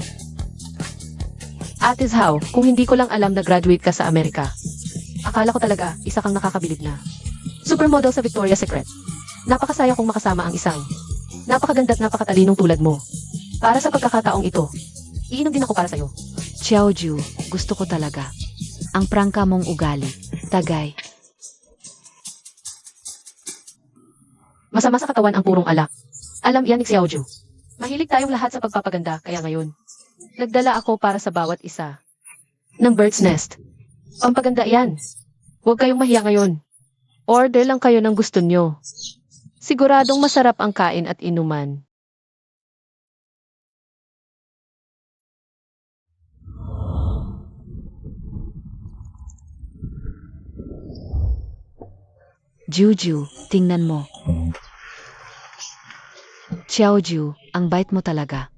Ate Zhao, kung hindi ko lang alam na graduate ka sa Amerika. Akala ko talaga, isa kang nakakabilib na supermodel sa Victoria's Secret. Napakasaya kong makasama ang isang napakaganda at napakatalinong tulad mo. Para sa pagkakataong ito, iinom din ako para sa'yo. Xiaoju, gusto ko talaga. Ang prangka mong ugali. Tagay. Masama sa katawan ang purong alak. Alam yan ni Xiaoju. Mahilig tayong lahat sa pagpapaganda, kaya ngayon, nagdala ako para sa bawat isa ng bird's nest. Pampaganda yan. Huwag kayong mahiya ngayon. Order lang kayo ng gusto nyo. Siguradong masarap ang kain at inuman. Juju, tingnan mo. Xiaoju, ang bait mo talaga.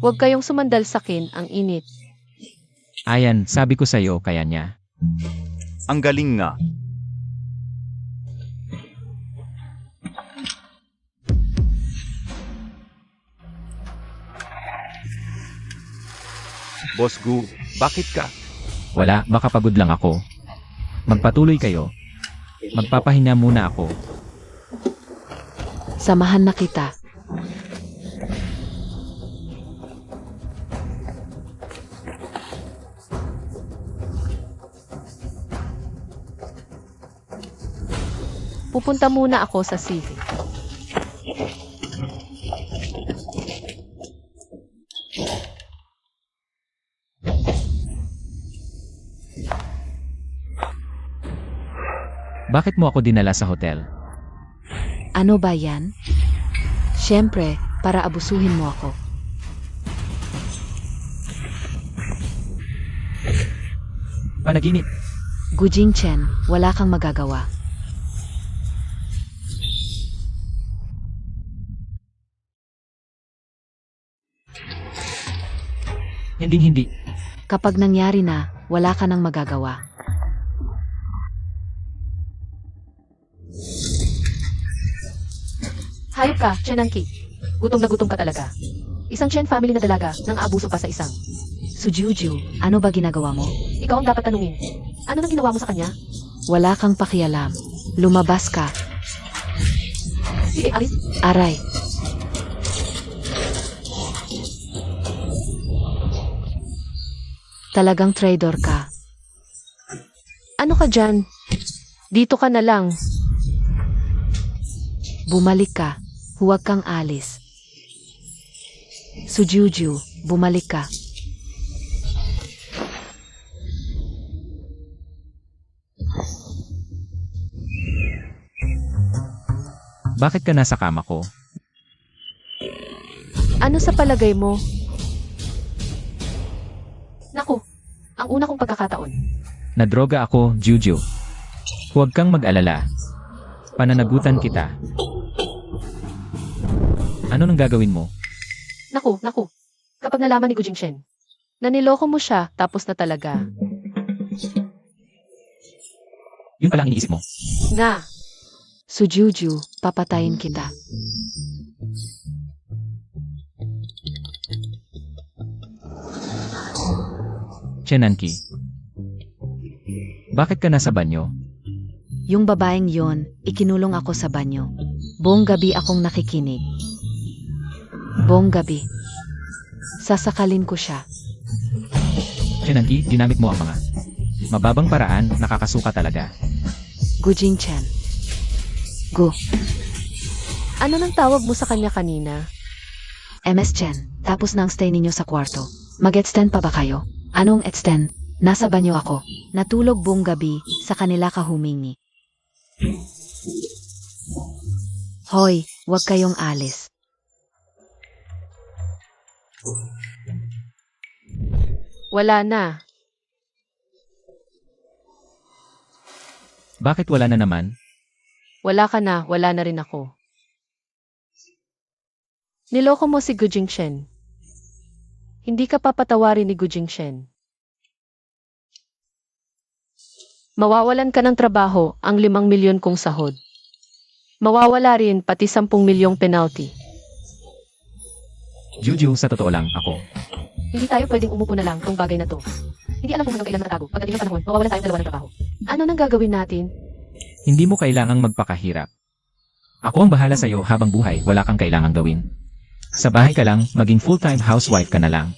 Huwag kayong sumandal sa akin, ang init. Ayan, sabi ko sa'yo, kaya niya. Ang galing nga. Boss Gu, bakit ka? Wala, baka pagod lang ako. Magpatuloy kayo. Magpapahinga muna ako. Samahan na kita. Pupunta muna ako sa city. Bakit mo ako dinala sa hotel? Ano ba yan? Siyempre, para abusuhin mo ako. Panaginip. Gujing Chen, wala kang magagawa. Hindi. Kapag nangyari na, wala ka nang magagawa. Hayop ka, Chenangki. Gutom na gutom ka talaga. Isang Chen family na dalaga nang abuso pa sa isang. Sujuju, ano ba ginagawa mo? Ikaw ang dapat tanungin. Ano nang ginawa mo sa kanya? Wala kang pakialam. Lumabas ka. Sige, alis. Aray. Talagang traitor ka. Ano ka dyan? Dito ka na lang. Bumalik ka. Huwag kang alis. Sujuju, bumalik ka. Bakit ka nasa kama ko? Ano sa palagay mo? Naku, ang una kong pagkakataon. Nadroga ako, Juju. Huwag kang mag-alala. Pananagutan kita. Ano nang gagawin mo? Naku. Kapag nalaman ni Gu Jingshen na niloko mo siya, tapos na talaga. Yun pala ang iniisip mo. Na, Sujuju, papatayin kita. Chen Anki. Bakit ka nasa banyo? Yung babaeng yon, ikinulong ako sa banyo. Buong gabi akong nakikinig. Buong gabi. Sasakalin ko siya. Chen Anki, ginamit mo ang mga mababang paraan, nakakasuka talaga. Gu Jingchen. Gu. Ano nang tawag mo sa kanya kanina? MS Chen, tapos na ang stay ninyo sa kwarto. Mag-extend pa ba kayo? Anong extend? Nasa banyo ako. Natulog buong gabi, sa kanila ka humingi. Hoy, huwag kayong alis. Wala na. Bakit wala na naman? Wala ka na, wala na rin ako. Niloko mo si Gu Jingshen. Hindi ka papatawarin ni Gu Jingshen. Mawawalan ka ng trabaho, ang 5 milyon kong sahod. Mawawala rin pati 10 milyong penalty. Juju, sa totoo lang, ako. Hindi tayo pwedeng umupo na lang tong bagay na to. Hindi alam kung hanggang kailan matatago. Pagdating ng panahon, mawawalan tayong dalawa ng trabaho. Ano nang gagawin natin? Hindi mo kailangang magpakahirap. Ako ang bahala sa'yo habang buhay, wala kang kailangang gawin. Sa bahay ka lang, maging full-time housewife ka na lang.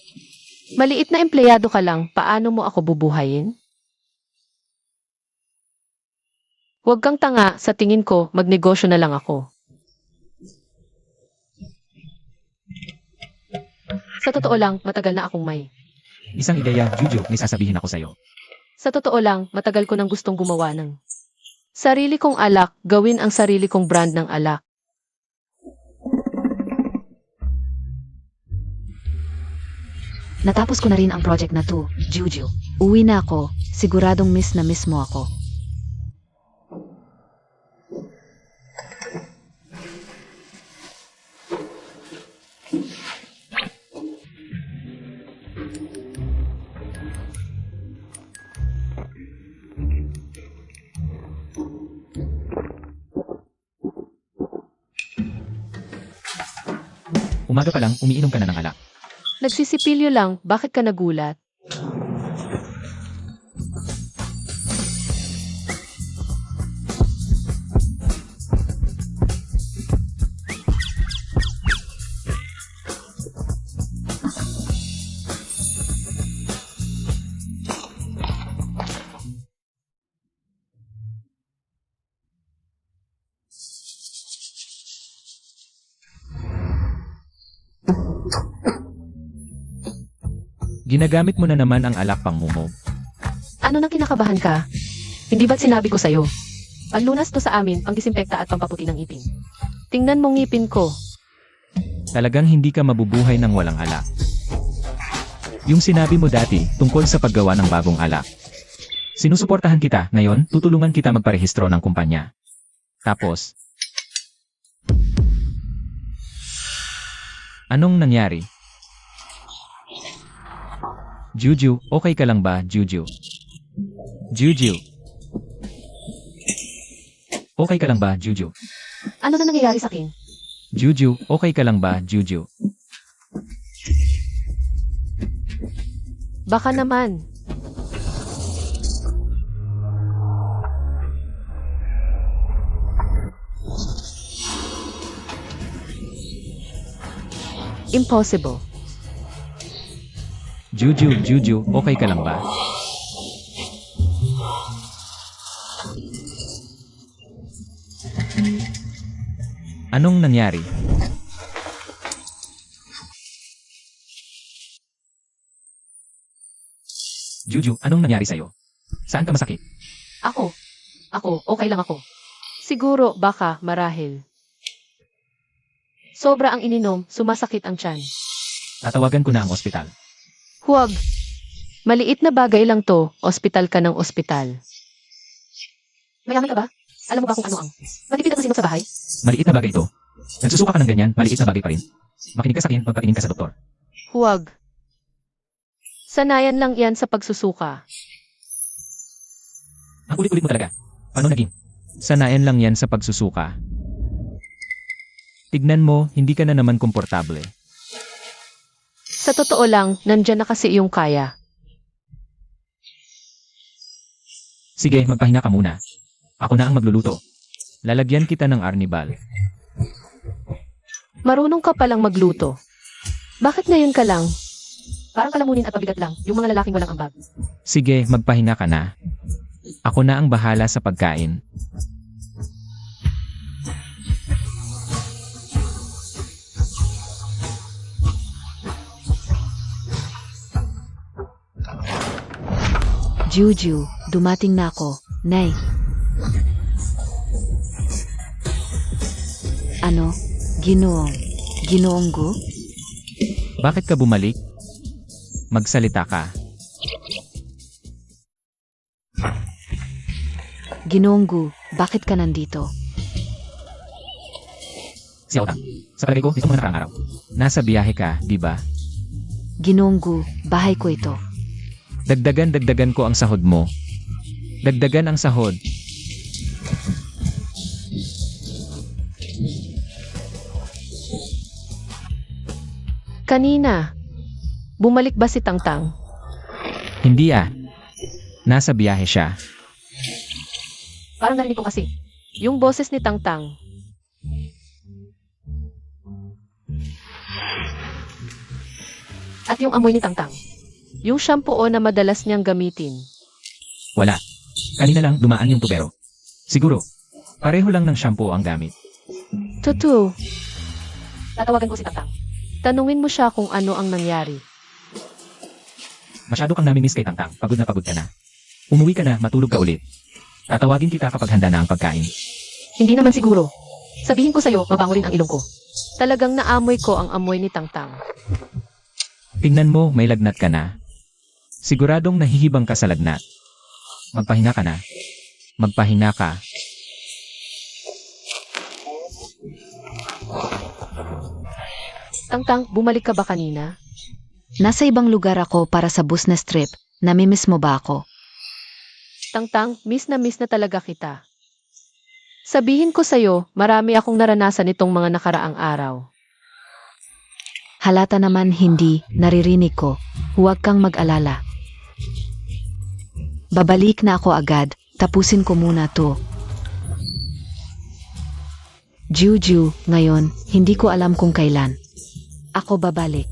Maliit na empleyado ka lang, paano mo ako bubuhayin? Huwag kang tanga, sa tingin ko, magnegosyo na lang ako. Sa totoo lang, matagal na akong may. Isang ideya, Juju, may sasabihin ako sa'yo. Sa totoo lang, matagal ko nang gustong gumawa ng sarili kong alak, gawin ang sarili kong brand ng alak. Natapos ko na rin ang project na to, Juju. Uwi na ako, siguradong miss na miss mo ako. Umaga pa lang, umiinom ka na ng alak. Nagsisipilyo lang, bakit ka nagulat? Ginagamit mo na naman ang alak pang mumog. Ano nang kinakabahan ka? Hindi ba't sinabi ko sa'yo? Panlunas to sa amin, pangdisimpekta at pampaputi ng ngipin. Tingnan mo ngipin ko. Talagang hindi ka mabubuhay ng walang alak. Yung sinabi mo dati tungkol sa paggawa ng bagong alak. Sinusuportahan kita, ngayon tutulungan kita magparehistro ng kumpanya. Tapos, anong nangyari? Juju, okay ka lang ba, Juju? Juju. Okay ka lang ba, Juju? Ano na nangyayari sa akin? Juju, okay ka lang ba, Juju? Baka naman. Impossible. Juju, okay ka lang ba? Anong nangyari? Juju, anong nangyari sa'yo? Saan ka masakit? Ako, okay lang ako. Siguro, baka, marahil. Sobra ang ininom, sumasakit ang tiyan. Tatawagan ko na ang ospital. Huwag. Maliit na bagay lang to, ospital ka ng ospital. Mayaman ka ba? Alam mo ba kung ano ang matipid at masinop sa bahay? Maliit na bagay ito. Nagsusuka ka ng ganyan, maliit na bagay pa rin. Makinig ka sa akin, magpatingin ka sa doktor. Huwag. Sanayan lang yan sa pagsusuka. Ang ulit-ulit mo talaga. Paano naging? Sanayan lang yan sa pagsusuka. Tignan mo, hindi ka na naman komportable. Sa totoo lang, nandyan na kasi yung kaya. Sige, magpahinga ka muna. Ako na ang magluluto. Lalagyan kita ng arnibal. Marunong ka palang magluto. Bakit ngayon ka lang? Parang kalamunin at pabigat lang, yung mga lalaking walang ambag. Sige, magpahinga ka na. Ako na ang bahala sa pagkain. Juju, dumating na ako. Nay. Ano? Ginoong Gu? Bakit ka bumalik? Magsalita ka. Ginoong Gu, bakit ka nandito? Si Otang, sa palagay ko, nitong mga nakaraang araw. Nasa biyahe ka, di ba? Ginoong Gu, bahay ko ito. Dagdagan ko ang sahod mo. Dagdagan ang sahod. Kanina, bumalik ba si Tangtang? Hindi ah. Nasa biyahe siya. Parang narinig ko kasi, yung boses ni Tangtang. At yung amoy ni Tangtang. Yung shampoo na madalas niyang gamitin. Wala. Kanina lang dumaan yung tubero. Siguro, pareho lang ng shampoo ang gamit. Tutu. Tatawagan ko si Tangtang. Tanungin mo siya kung ano ang nangyari. Masyado kang namimiss kay Tangtang. Pagod na pagod ka na. Umuwi ka na, matulog ka ulit. Tatawagin kita kapag handa na ang pagkain. Hindi naman siguro. Sabihin ko sa'yo, mabango rin ang ilong ko. Talagang naamoy ko ang amoy ni Tangtang. Tingnan mo, may lagnat ka na. Siguradong nahihibang ka sa lagnat. Magpahinga ka na. Magpahinga ka. Tangtang, bumalik ka ba kanina? Nasa ibang lugar ako para sa business trip. Namimiss mo ba ako? Tangtang, miss na talaga kita. Sabihin ko sa'yo, marami akong naranasan itong mga nakaraang araw. Halata naman hindi, naririnig ko. Huwag kang mag-alala. Babalik na ako agad, tapusin ko muna to. Juju, ngayon, hindi ko alam kung kailan. Ako babalik.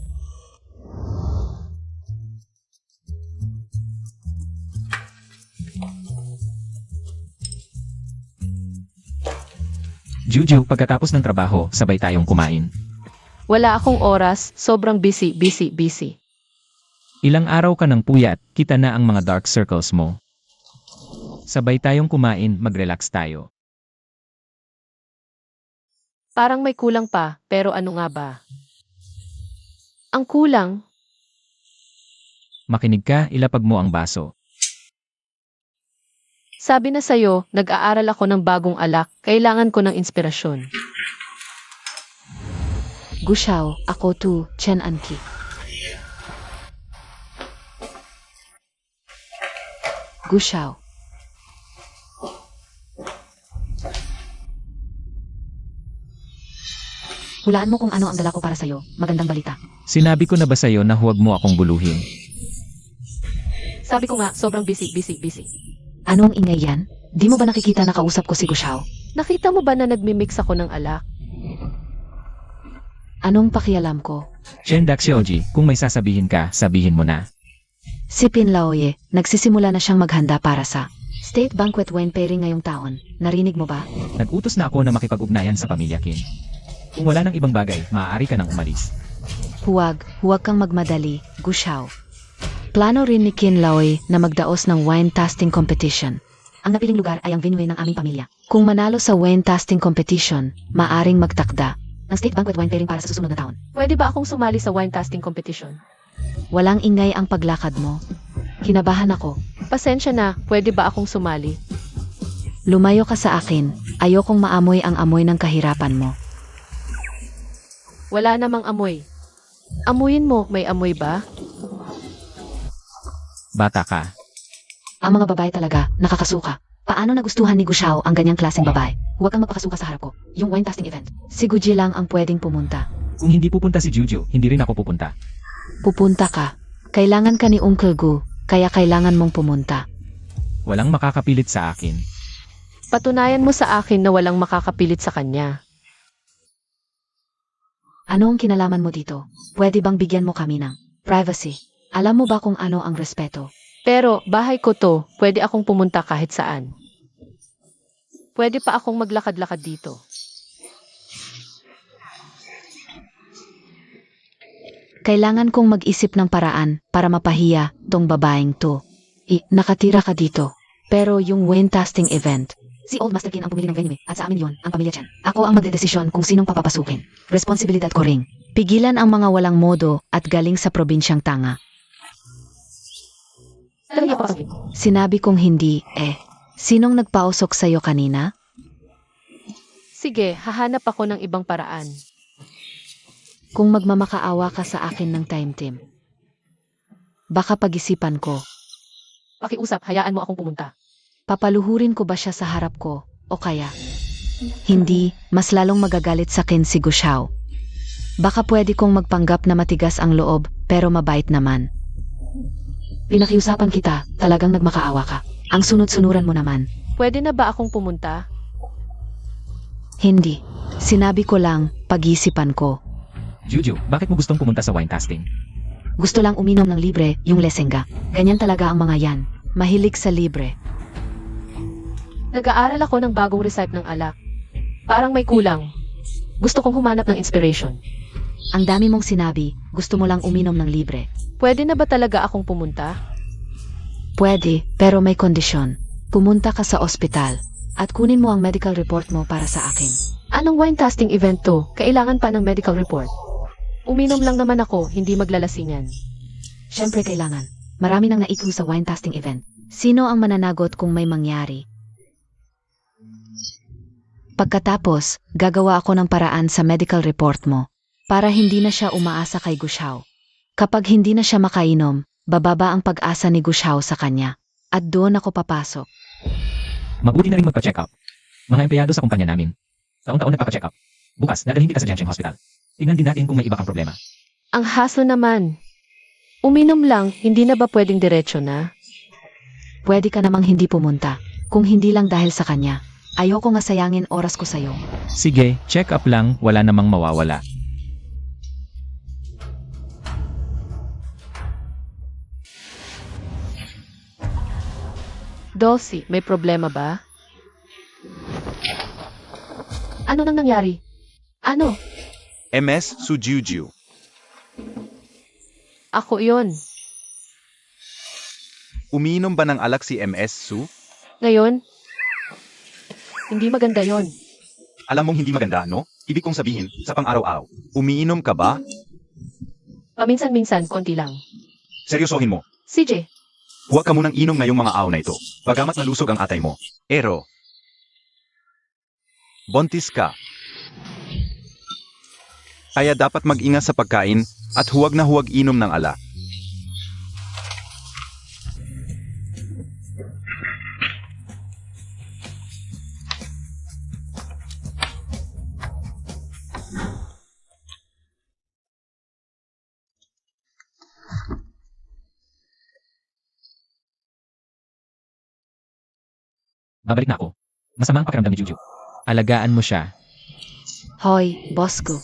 Juju, pagkatapos ng trabaho, sabay tayong kumain. Wala akong oras, sobrang busy. Ilang araw ka ng puyat, kita na ang mga dark circles mo. Sabay tayong kumain, mag-relax tayo. Parang may kulang pa, pero ano nga ba? Ang kulang? Makinig ka, ilapag mo ang baso. Sabi na sa'yo, nag-aaral ako ng bagong alak, kailangan ko ng inspirasyon. Gushao, ako tu, Chen Anki. Gushao. Hulaan mo kung ano ang dala ko para sa'yo. Magandang balita. Sinabi ko na ba sa'yo na huwag mo akong buluhin? Sabi ko nga, sobrang busy. Ano ang ingay yan? Di mo ba nakikita na kausap ko si Gushao? Nakita mo ba na nagmimix ako ng alak? Anong pakialam ko? Chen Daxioji, kung may sasabihin ka, sabihin mo na. Si Pin Laoye, nagsisimula na siyang maghanda para sa State Banquet Wine Pairing ngayong taon. Narinig mo ba? Nag-utos na ako na makipag-ugnayan sa pamilya Kim. Kung wala nang ibang bagay, maaari ka nang umalis. Huwag kang magmadali, Gushao. Plano rin ni Qin Laoy na magdaos ng wine tasting competition. Ang napiling lugar ay ang venue ng aming pamilya. Kung manalo sa wine tasting competition, maaring magtakda ng State Banquet Wine Pairing para sa susunod na taon. Pwede ba akong sumali sa wine tasting competition? Walang ingay ang paglakad mo. Kinabahan ako. Pasensya na, pwede ba akong sumali? Lumayo ka sa akin. Ayokong maamoy ang amoy ng kahirapan mo. Wala namang amoy. Amuyin mo, may amoy ba? Bata ka. Ang mga babae talaga, nakakasuka. Paano nagustuhan ni Gushao ang ganyang klaseng babae? Huwag kang magpakasuka sa harap ko. Yung wine tasting event. Si Guji lang ang pwedeng pumunta. Kung hindi pupunta si Juju, hindi rin ako pupunta. Pupunta ka. Kailangan ka ni Uncle Gu, kaya kailangan mong pumunta. Walang makakapilit sa akin. Patunayan mo sa akin na walang makakapilit sa kanya. Ano ang kinalaman mo dito? Pwede bang bigyan mo kami ng privacy? Alam mo ba kung ano ang respeto? Pero, bahay ko to, pwede akong pumunta kahit saan. Pwede pa akong maglakad-lakad dito. Kailangan kong mag-isip ng paraan para mapahiya tong babaeng to. Nakatira ka dito. Pero yung wine tasting event, si Old Master Kin ang pumili ng venue at sa amin yon ang pamilya Chen. Ako ang magdedesisyon kung sinong papapasukin. Responsibilidad ko ring. Pigilan ang mga walang modo at galing sa probinsyang tanga. Talaga pa kasi. Sinabi kong hindi, Sinong nagpausok sa'yo kanina? Sige, hahanap ako ng ibang paraan. Kung magmamakaawa ka sa akin ng time team. Baka pag-isipan ko. Pakiusap, hayaan mo akong pumunta. Papaluhurin ko ba siya sa harap ko, o kaya? Hindi, mas lalong magagalit sa akin si Gushao. Baka pwede kong magpanggap na matigas ang loob, pero mabait naman. Pinakiusapan kita, talagang nagmakaawa ka. Ang sunod-sunuran mo naman. Pwede na ba akong pumunta? Hindi. Sinabi ko lang, pag-isipan ko. Juju, bakit mo gustong pumunta sa wine tasting? Gusto lang uminom ng libre, yung lesenga. Ganyan talaga ang mga yan. Mahilig sa libre. Nag-aaral ako ng bagong recipe ng alak. Parang may kulang. Gusto kong humanap ng inspiration. Ang dami mong sinabi, gusto mo lang uminom ng libre. Pwede na ba talaga akong pumunta? Pwede, pero may kondisyon. Pumunta ka sa ospital at kunin mo ang medical report mo para sa akin. Anong wine tasting event to? Kailangan pa ng medical report. Uminom lang naman ako, hindi maglalasingan. Siyempre kailangan. Marami nang naiku sa wine tasting event. Sino ang mananagot kung may mangyari? Pagkatapos, gagawa ako ng paraan sa medical report mo para hindi na siya umaasa kay Gushao. Kapag hindi na siya makainom, bababa ang pag-asa ni Gushao sa kanya. At doon ako papasok. Mabuti na rin magpa-check up. Mga empleyado sa kumpanya namin. Taon-taon nagpapa-check up. Bukas, dadalhin kita sa Jiangxing Hospital. Tingnan din natin kung may iba kang problema. Ang hassle naman. Uminom lang, hindi na ba pwedeng diretso na? Pwede ka namang hindi pumunta. Kung hindi lang dahil sa kanya. Ayoko nga sayangin oras ko sa'yo. Sige, check up lang, wala namang mawawala. Dulcie, may problema ba? Ano nang nangyari? Ano? MS Sujuju. Ako yon. Umiinom ba ng alak si MS Su? Ngayon? Hindi maganda yon. Alam mong hindi maganda, no? Ibig kong sabihin, sa pang-araw-araw. Umiinom ka ba? Paminsan-minsan, konti lang. Seryosohin mo. CJ, Huwag ka munang inom ngayong mga araw na ito. Bagamat malusog ang atay mo. Ero. Bontis ka. Kaya dapat mag-ingat sa pagkain at huwag na huwag inom ng alak. Babalik na ako. Masama ang pakiramdam ni Juju. Alagaan mo siya. Hoy, boss ko.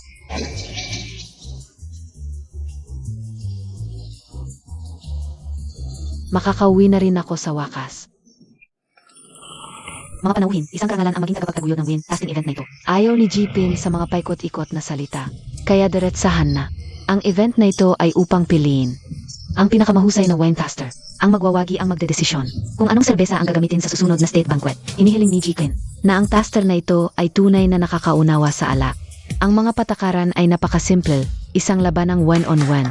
Makakauwi na rin ako sa wakas. Mga panauhin, isang karangalan ang maging tagapagtaguyod ng win tasting event na ito. Ayaw ni Jipin sa mga paikot-ikot na salita. Kaya diretsahan na. Ang event na ito ay upang piliin ang pinakamahusay na wine taster. Ang magwawagi ang magdedesisyon kung anong serbesa ang gagamitin sa susunod na state banquet. Inihiling ni Jipin na ang taster na ito ay tunay na nakakaunawa sa alak. Ang mga patakaran ay napakasimple, isang labanang one-on-one.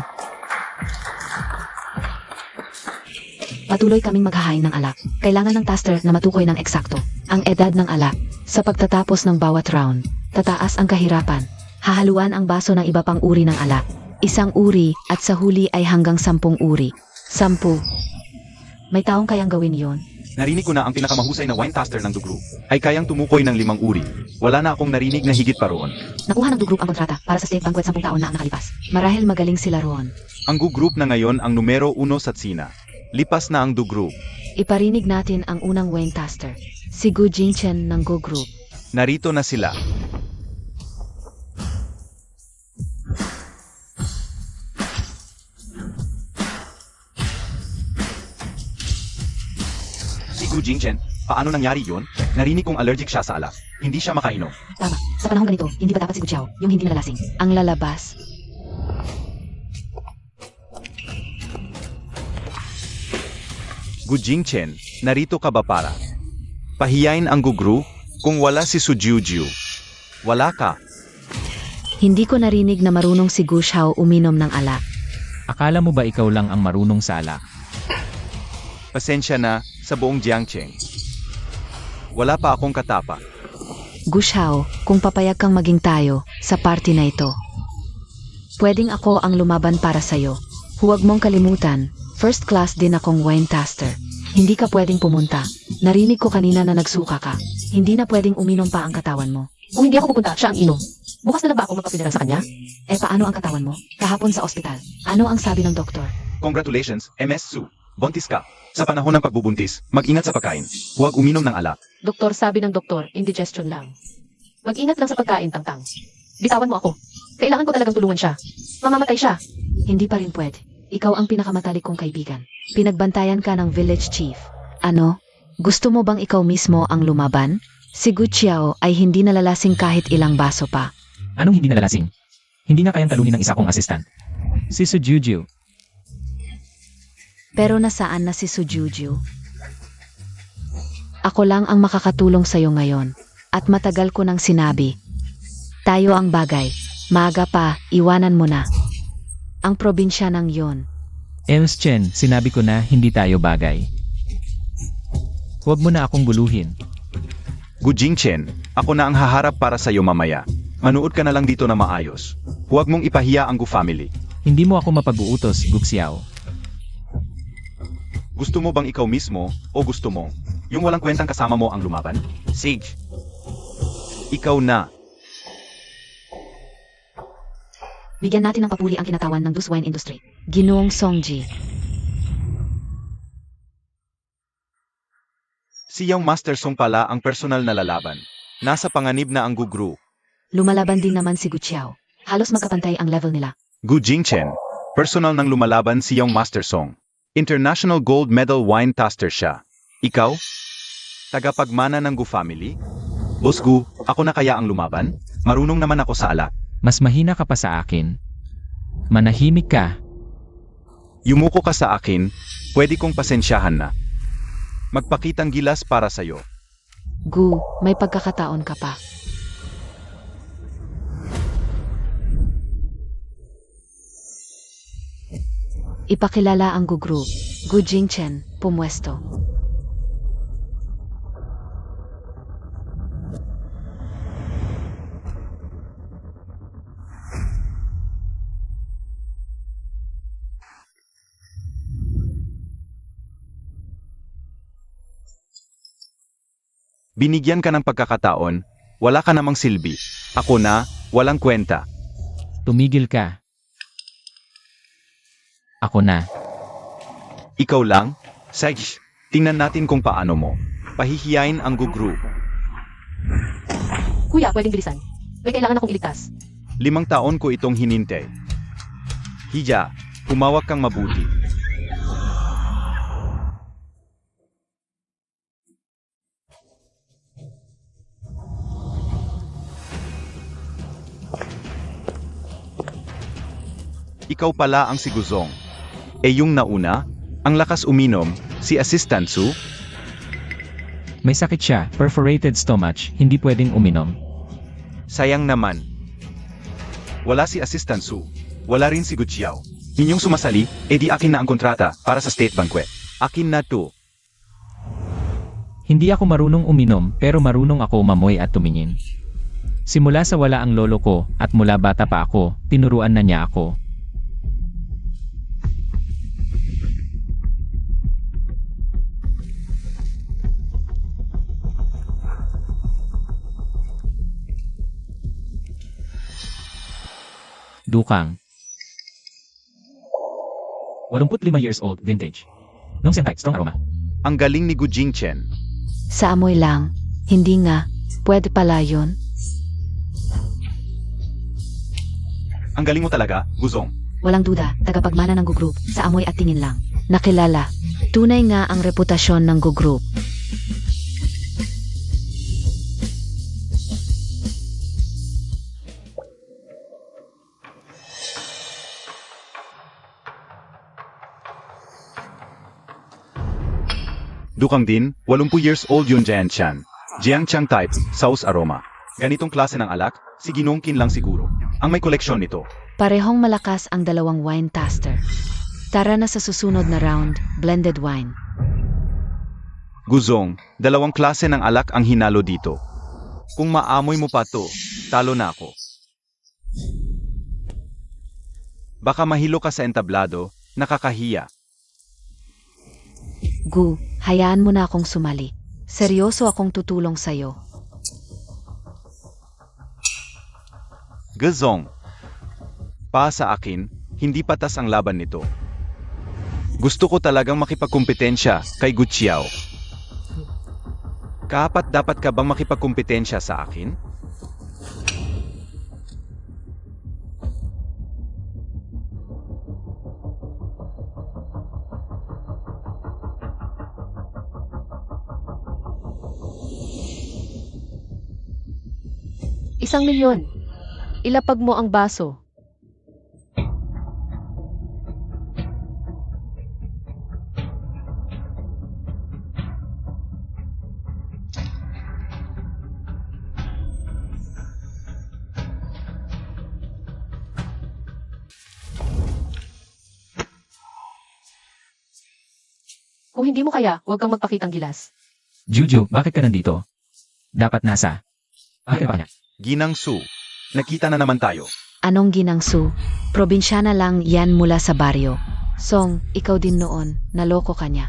Patuloy kaming maghahain ng alak. Kailangan ng taster na matukoy ng eksakto ang edad ng alak. Sa pagtatapos ng bawat round, tataas ang kahirapan. Hahaluan ang baso ng iba pang uri ng alak. 1 uri at sa huli ay hanggang 10 uri. 10. May taong kayang gawin yon? Narinig ko na ang pinakamahusay na wine taster ng The Group ay kayang tumukoy ng 5 uri. Wala na akong narinig na higit pa roon. Nakuha ng Group ang kontrata para sa state banquet 10 taon na ang nakalipas. Marahil magaling sila roon. Ang Group na ngayon ang numero 1 sa Tsina. Lipas na ang The Group. Iparinig natin ang unang wine taster, si Gu Jingchen ng Go Group. Narito na sila. Si Gu Jingchen, paano nangyari yun? Narinig kong allergic siya sa alak. Hindi siya makainom. Tama, sa panahong ganito, hindi ba dapat si Gu Qiao, yung hindi nalalasing, ang lalabas? Gu Jingchen, narito ka ba para pahiyain ang gugru kung wala si Su Jiujiu? Wala ka. Hindi ko narinig na marunong si Gu Xiao uminom ng alak. Akala mo ba ikaw lang ang marunong sa alak? Pasensya na sa buong Jiangcheng. Wala pa akong katapa. Gu Xiao, kung papayag kang maging tayo sa party na ito, pwedeng ako ang lumaban para sa'yo. Huwag mong kalimutan, first class din akong wine taster. Hindi ka pwedeng pumunta. Narinig ko kanina na nagsuka ka. Hindi na pwedeng uminom pa ang katawan mo. Kung hindi ako pupunta, siya ang inom. Bukas na lang ba ako magpapiliran sa kanya? Eh paano ang katawan mo? Kahapon sa ospital. Ano ang sabi ng doktor? Congratulations, MS Su. Buntis ka. Sa panahon ng pagbubuntis, mag-ingat sa pagkain. Huwag uminom ng alak. Doktor, sabi ng doktor, indigestion lang. Mag-ingat lang sa pagkain, Tangtang. Bitawan mo ako. Kailangan ko talagang tulungan siya. Mamamatay siya. Hindi pa rin pwede. Ikaw ang pinakamatalik kong kaibigan. Pinagbantayan ka ng village chief. Ano? Gusto mo bang ikaw mismo ang lumaban? Si Gu Qiao ay hindi nalalasing kahit ilang baso pa. Anong hindi nalalasing? Hindi nga kayang talunin ng isa kong assistant. Si Su Jiujiu. Pero nasaan na si Su Jiujiu? Ako lang ang makakatulong sa'yo ngayon. At matagal ko nang sinabi. Tayo ang bagay. Maaga pa, iwanan mo na. Ang probinsya ng yon. Els Chen, sinabi ko na hindi tayo bagay. Huwag mo na akong guluhin. Gu Jingchen, ako na ang haharap para sa'yo mamaya. Manood ka na lang dito na maayos. Huwag mong ipahiya ang Gu family. Hindi mo ako mapag-uutos, Gu Xiao. Gusto mo bang ikaw mismo, o gusto mo, yung walang kwentang kasama mo ang lumaban? Sage. Ikaw na. Bigyan natin ng papuri ang kinatawan ng Dus Wine Industry. Ginoong Songji. Si Yang Master Song pala ang personal na lalaban. Nasa panganib na ang Gugru. Lumalaban din naman si Gu Qiao. Halos magkapantay ang level nila. Gu Jingchen, personal nang lumalaban si Yang Master Song. International Gold Medal Wine Taster siya. Ikaw? Tagapagmana ng Gu family? Boss Gu, ako na kaya ang lumaban? Marunong naman ako sa alak. Mas mahina ka pa sa akin. Manahimik ka. Yumuko ka sa akin, pwede kong pasensyahan na. Magpakitang gilas para sa'yo. Gu, may pagkakataon ka pa. Ipakilala ang Gu Group. Gu Jingchen, pumwesto. Binigyan ka ng pagkakataon, wala ka namang silbi. Ako na, walang kwenta. Tumigil ka. Ako na. Ikaw lang? Sage, tingnan natin kung paano mo. Pahihiyain ang Gugru. Kuya, pwedeng bilisan. May kailangan akong iligtas. 5 taon ko itong hinintay. Hija, humawak kang mabuti. Ikaw pala ang si Guzong. Yung nauna, ang lakas uminom, si Assistant Su. May sakit siya, perforated stomach, hindi pwedeng uminom. Sayang naman. Wala si Assistant Su. Wala rin si Gu Qiao. Inyong sumasali, di akin na ang kontrata para sa state banquet. Akin na to. Hindi ako marunong uminom pero marunong ako mamoy at tumingin. Simula sa wala ang lolo ko at mula bata pa ako, tinuruan na niya ako. Dukang. 85 years old, vintage. Nung sentai, strong aroma. Ang galing ni Gu Jingchen. Sa amoy lang. Hindi nga. Pwede pala yun. Ang galing mo talaga, Guzong. Walang duda, tagapagmana ng Gu Group. Sa amoy at tingin lang. Nakilala. Tunay nga ang reputasyon ng Gu Group. Dukang din, 80 years old yun Jian Chan. Jiang Chang type, sauce aroma. Ganitong klase ng alak, si Ginongkin lang siguro. Ang may koleksyon nito. Parehong malakas ang dalawang wine taster. Tara na sa susunod na round, blended wine. Guzong, dalawang klase ng alak ang hinalo dito. Kung maamoy mo pa to, talo na ako. Baka mahilo ka sa entablado, nakakahiya. Gu, hayaan mo na akong sumali. Seryoso akong tutulong sa'yo. Guzong. Pa sa akin, hindi patas ang laban nito. Gusto ko talagang makipagkumpetensya kay Gu Qiao. Kaapat dapat ka bang makipagkumpetensya sa akin? ₱1,000,000. Ilapag mo ang baso. Kung hindi mo kaya, huwag kang magpakitang gilas. Juju, bakit ka nandito? Dapat nasa. Bakit pa niya? Ginang Su. Nakita na naman tayo. Anong ginangsu? Probinsyana lang yan mula sa baryo. Song, ikaw din noon, naloko ka niya.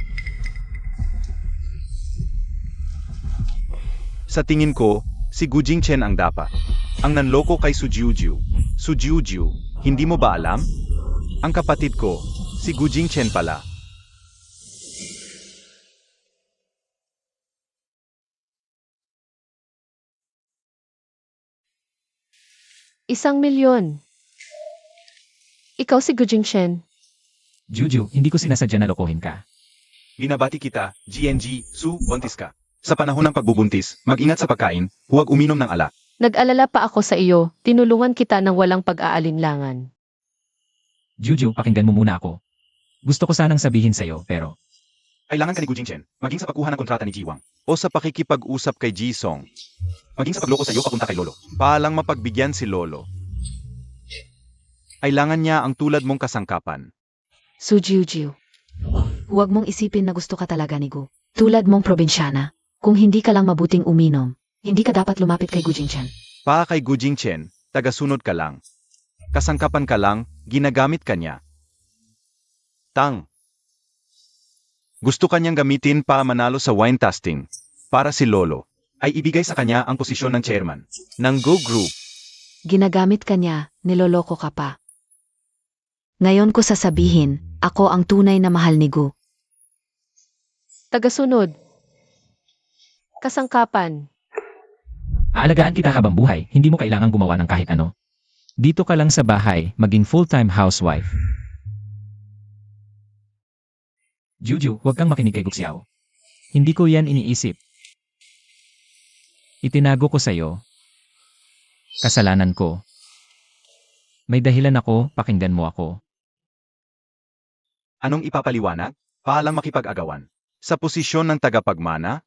Sa tingin ko, si Gu Jingchen ang dapat. Ang nanloko kay Su Jiujiu. Su Jiujiu, hindi mo ba alam? Ang kapatid ko, si Gu Jingchen pala. ₱1,000,000. Ikaw si Gu Jingchen. Juju, hindi ko sinasadya na lokohin ka. Binabati kita, GNG, Su, buntis ka. Sa panahon ng pagbubuntis, mag-ingat sa pagkain, huwag uminom ng alak. Nag-alala pa ako sa iyo, tinulungan kita ng walang pag-aalinlangan. Juju, pakinggan mo muna ako. Gusto ko sanang sabihin sa'yo, pero Kailangan ka ni Gu Jingchen, maging sa pagkuha ng kontrata ni Jiwang. O sa pakikipag-usap kay Jisong. Maging sa pagloko sa iyo papunta kay Lolo. Paalang mapagbigyan si Lolo. Kailangan niya ang tulad mong kasangkapan. Su Jiujiu. Huwag mong isipin na gusto ka talaga ni Gu. Tulad mong probinsyana, kung hindi ka lang mabuting uminom, hindi ka dapat lumapit kay Gu Jingchen. Pa kay Gu Jingchen, tagasunod ka lang. Kasangkapan ka lang, ginagamit ka niya. Tang. Gusto kanyang gamitin para manalo sa wine tasting. Para si Lolo, ay ibigay sa kanya ang posisyon ng chairman ng Go Group. Ginagamit ka niya, niloloko ka pa. Ngayon ko sasabihin, ako ang tunay na mahal ni Gu. Tagasunod. Kasangkapan. aalagaan kita habang buhay, hindi mo kailangang gumawa ng kahit ano. Dito ka lang sa bahay, maging full-time housewife. Juju, huwag kang makinig kay Gu Qiao. Hindi ko yan iniisip. Itinago ko sa'yo. Kasalanan ko. May dahilan ako, pakinggan mo ako. Anong ipapaliwanag? Paalang makipag-agawan. Sa posisyon ng tagapagmana?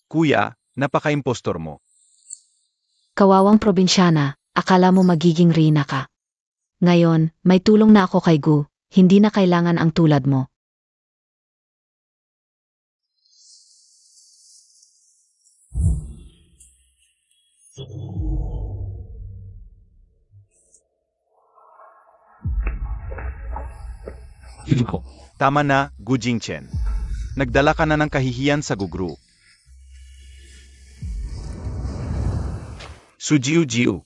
Kuya, napaka-impostor mo. Kawawang probinsyana, akala mo magiging rina ka. Ngayon, may tulong na ako kay Gu, hindi na kailangan ang tulad mo. Juju po. Tama na, Gu Jingchen. Nagdala ka na ng kahihiyan sa gugru. Su Jiu.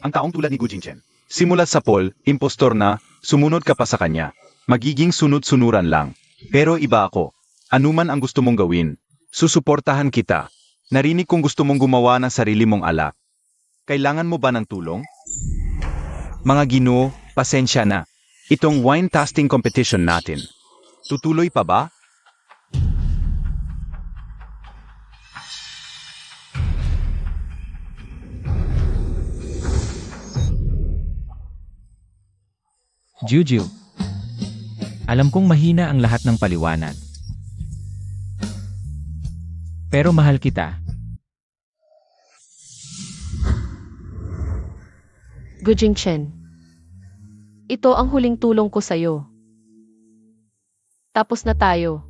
Ang taong tulad ni Gu Jingchen. Simula sa Paul, impostor na, sumunod ka pa sa kanya. Magiging sunod-sunuran lang. Pero iba ako. Anuman ang gusto mong gawin, susuportahan kita. Narinig kong gusto mong gumawa ng sarili mong alak. Kailangan mo ba ng tulong? Mga Ginoo, pasensya na. Itong wine tasting competition natin. Tutuloy pa ba? Juju. Alam kong mahina ang lahat ng paliwanag. Pero mahal kita. Gu Jingchen. Ito ang huling tulong ko sa'yo. Tapos na tayo.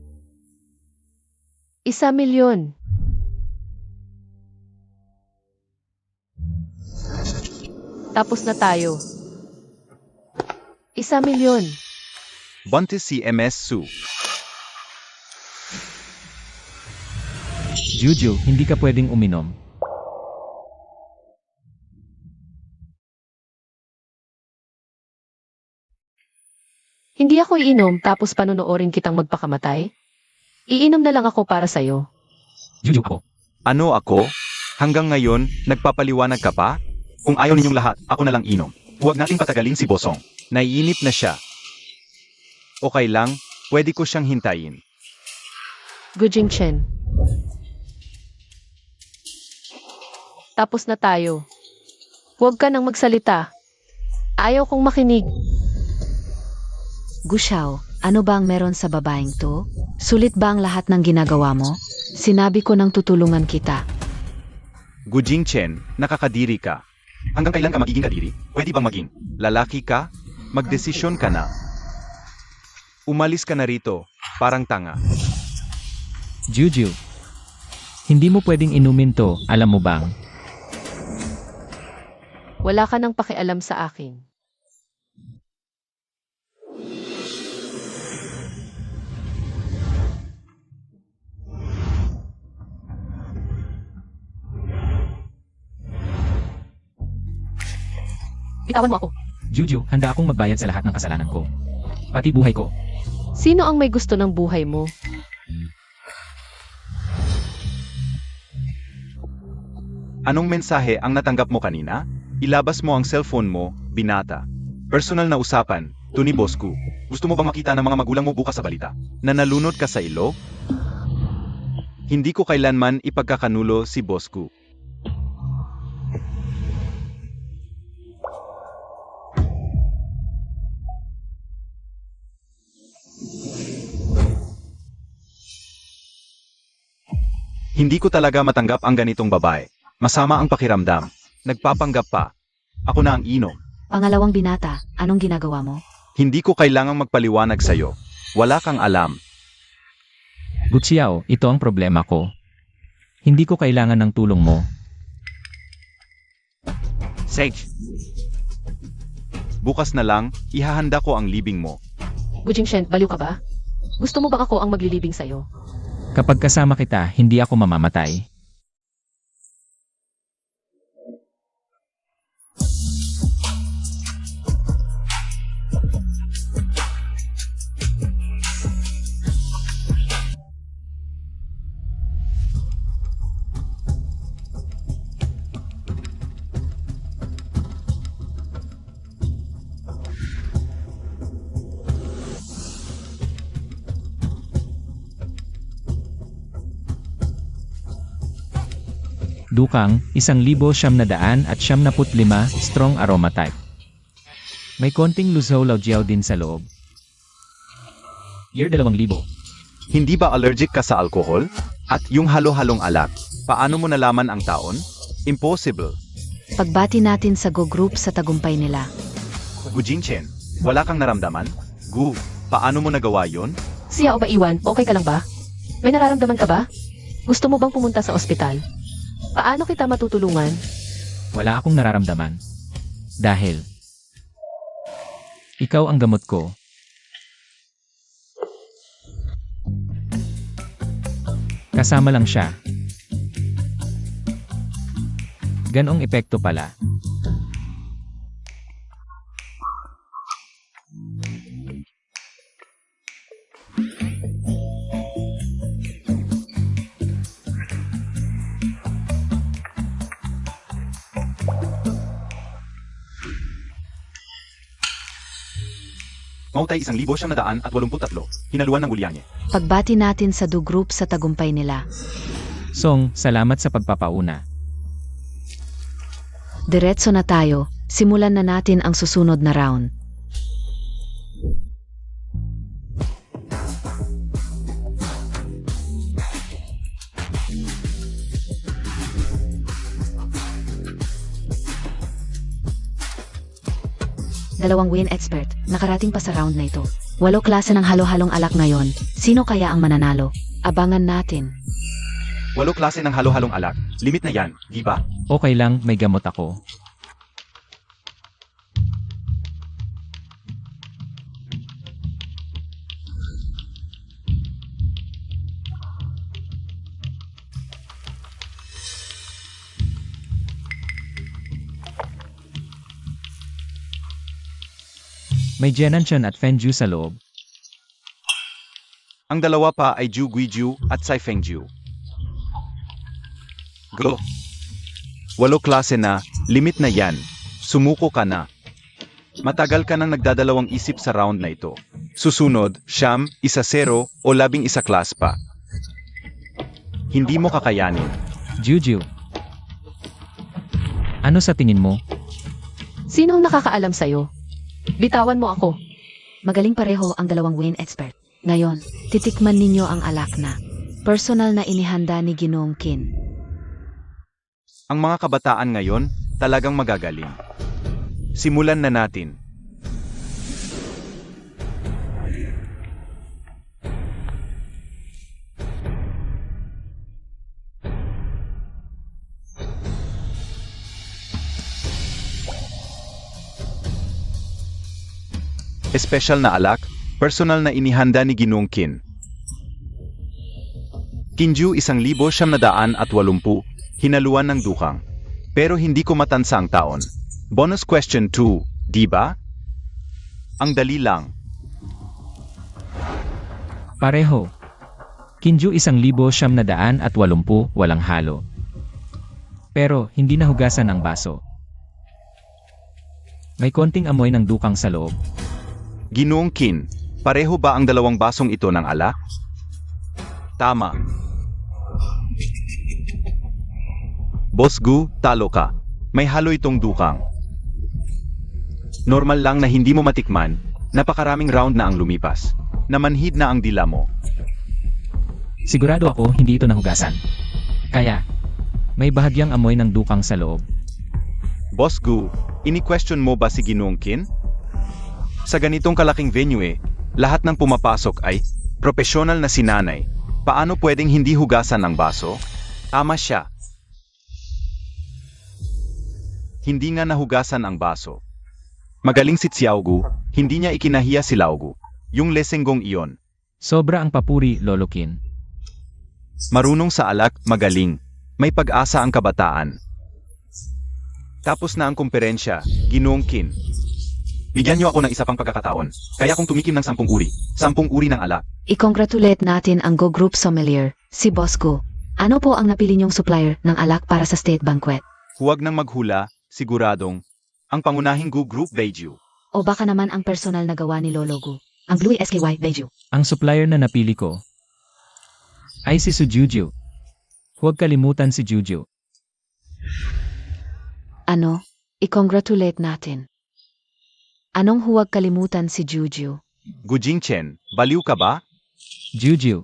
1,000,000. Tapos na tayo. 1,000,000. Buntis si MS Su. Juju, hindi ka pwedeng uminom. Hindi ako iinom tapos panonoorin kitang magpakamatay? Iinom na lang ako para sa'yo. Juju po. Ano ako? Hanggang ngayon, nagpapaliwanag ka pa? Kung ayaw ninyong lahat, ako na lang inom. Huwag nating patagalin si Bosong. Naiinip na siya. Okay lang, pwede ko siyang hintayin. Gu Jingchen. Tapos na tayo. Huwag ka nang magsalita. Ayaw kong makinig. Gushao, ano ba ang meron sa babaeng to? Sulit ba ang lahat ng ginagawa mo? Sinabi ko nang tutulungan kita. Gu Jingchen, nakakadiri ka. Hanggang kailan ka magiging kadiri? Pwede bang maging lalaki ka? Magdesisyon ka na. Umalis ka na rito, parang tanga. Juju. Hindi mo pwedeng inumin to, alam mo bang? Wala ka nang pakialam sa akin. Bitawan mo ako. Juju, handa akong magbayad sa lahat ng kasalanan ko. Pati buhay ko. Sino ang may gusto ng buhay mo? Anong mensahe ang natanggap mo kanina? Ilabas mo ang cellphone mo, binata. Personal na usapan, to ni Bosku. Gusto mo bang makita ng mga magulang mo bukas sa balita? Na nalunod ka sa ilo? Hindi ko kailanman ipagkakanulo si Bosku. Hindi ko talaga matanggap ang ganitong babae. Masama ang pakiramdam. Nagpapanggap pa. Ako na ang inom. Pangalawang binata, anong ginagawa mo? Hindi ko kailangang magpaliwanag sa'yo. Wala kang alam. Guxiao, ito ang problema ko. Hindi ko kailangan ng tulong mo. Sage. Bukas na lang, ihahanda ko ang libing mo. Gu Jingchen, baliw ka ba? Gusto mo bang ako ang maglilibing sa'yo? Kapag kasama kita, hindi ako mamamatay. Dukang, 1,975 strong aroma type. May konting lusaw-laujiao din sa loob. Year 2,000. Hindi ba allergic ka sa alkohol? At yung halo-halong alak, paano mo nalaman ang taon? Impossible. Pagbati natin sa Go Group sa tagumpay nila. Gu Jingchen, wala kang naramdaman? Gu, paano mo nagawa yon? Siya o ba Iwan, okay ka lang ba? May nararamdaman ka ba? Gusto mo bang pumunta sa ospital? Paano kita matutulungan? Wala akong nararamdaman. Dahil ikaw ang gamot ko. Kasama lang siya. Ganong epekto pala. Mautay 1,983, hinaluan ng Ulyanye. Pagbati natin sa Do Group sa tagumpay nila. Song, salamat sa pagpapauna. Diretso na tayo, simulan na natin ang susunod na round. Dalawang win expert, nakarating pa sa round na ito. 8 klase ng halo-halong alak ngayon. Sino kaya ang mananalo? Abangan natin. 8 klase ng halo-halong alak. Limit na yan, di ba? Okay lang, may gamot ako. May Genanchan at Fenju sa loob. Ang dalawa pa ay Ju Guiju at Sai Fengju. Go! 8 klase na, limit na yan. Sumuko ka na. Matagal ka nang nagdadalawang isip sa round na ito. Susunod, siyam, 1-0 o 11 class pa. Hindi mo kakayanin. Juju. Ano sa tingin mo? Sino ang nakakaalam sa'yo? Bitawan mo ako. Magaling pareho ang dalawang win expert. Ngayon, titikman ninyo ang alak na personal na inihanda ni Ginoong Qin. Ang mga kabataan ngayon, talagang magagaling. Simulan na natin. Espesyal na alak, personal na inihanda ni Ginoong Qin. Kinju 1,980, hinaluan ng dukang. Pero hindi ko matansa ang taon. Bonus question 2, di ba? Ang dali lang. Pareho. Kinju 1,980, walang halo. Pero hindi nahugasan ang baso. May konting amoy ng dukang sa loob. Ginoong Qin, pareho ba ang dalawang basong ito ng alak? Tama. Boss Gu, talo ka. May halo itong dukang. Normal lang na hindi mo matikman, napakaraming round na ang lumipas. Namanhid na ang dila mo. Sigurado ako hindi ito nahugasan. Kaya, may bahagyang amoy ng dukang sa loob. Boss Gu, ini-question mo ba si Ginoong Qin? Sa ganitong kalaking venue lahat ng pumapasok ay profesional na sinanay. Paano pwedeng hindi hugasan ang baso? Tama siya. Hindi nga nahugasan ang baso. Magaling si Xiaogu, hindi niya ikinahiya si Laogu. Yung lesenggong iyon. Sobra ang papuri, Lolo Qin. Marunong sa alak, magaling. May pag-asa ang kabataan. Tapos na ang komperensya, Ginoong Qin. Bigyan niyo ako ng isa pang pagkakataon. Kaya kung tumikim ng 10 uri, 10 uri ng alak. I-congratulate natin ang Go Group Sommelier, si Boss Gu. Ano po ang napili niyong supplier ng alak para sa state banquet? Huwag nang maghula, siguradong. Ang pangunahing Gu Group Beiju. O baka naman ang personal na gawa ni Lolo Gu, ang Blue SKY Beiju. Ang supplier na napili ko ay si Sujuju. Huwag kalimutan si Juju. Ano? I-congratulate natin. Anong huwag kalimutan si Juju? Gu Jingchen, baliw ka ba? Juju.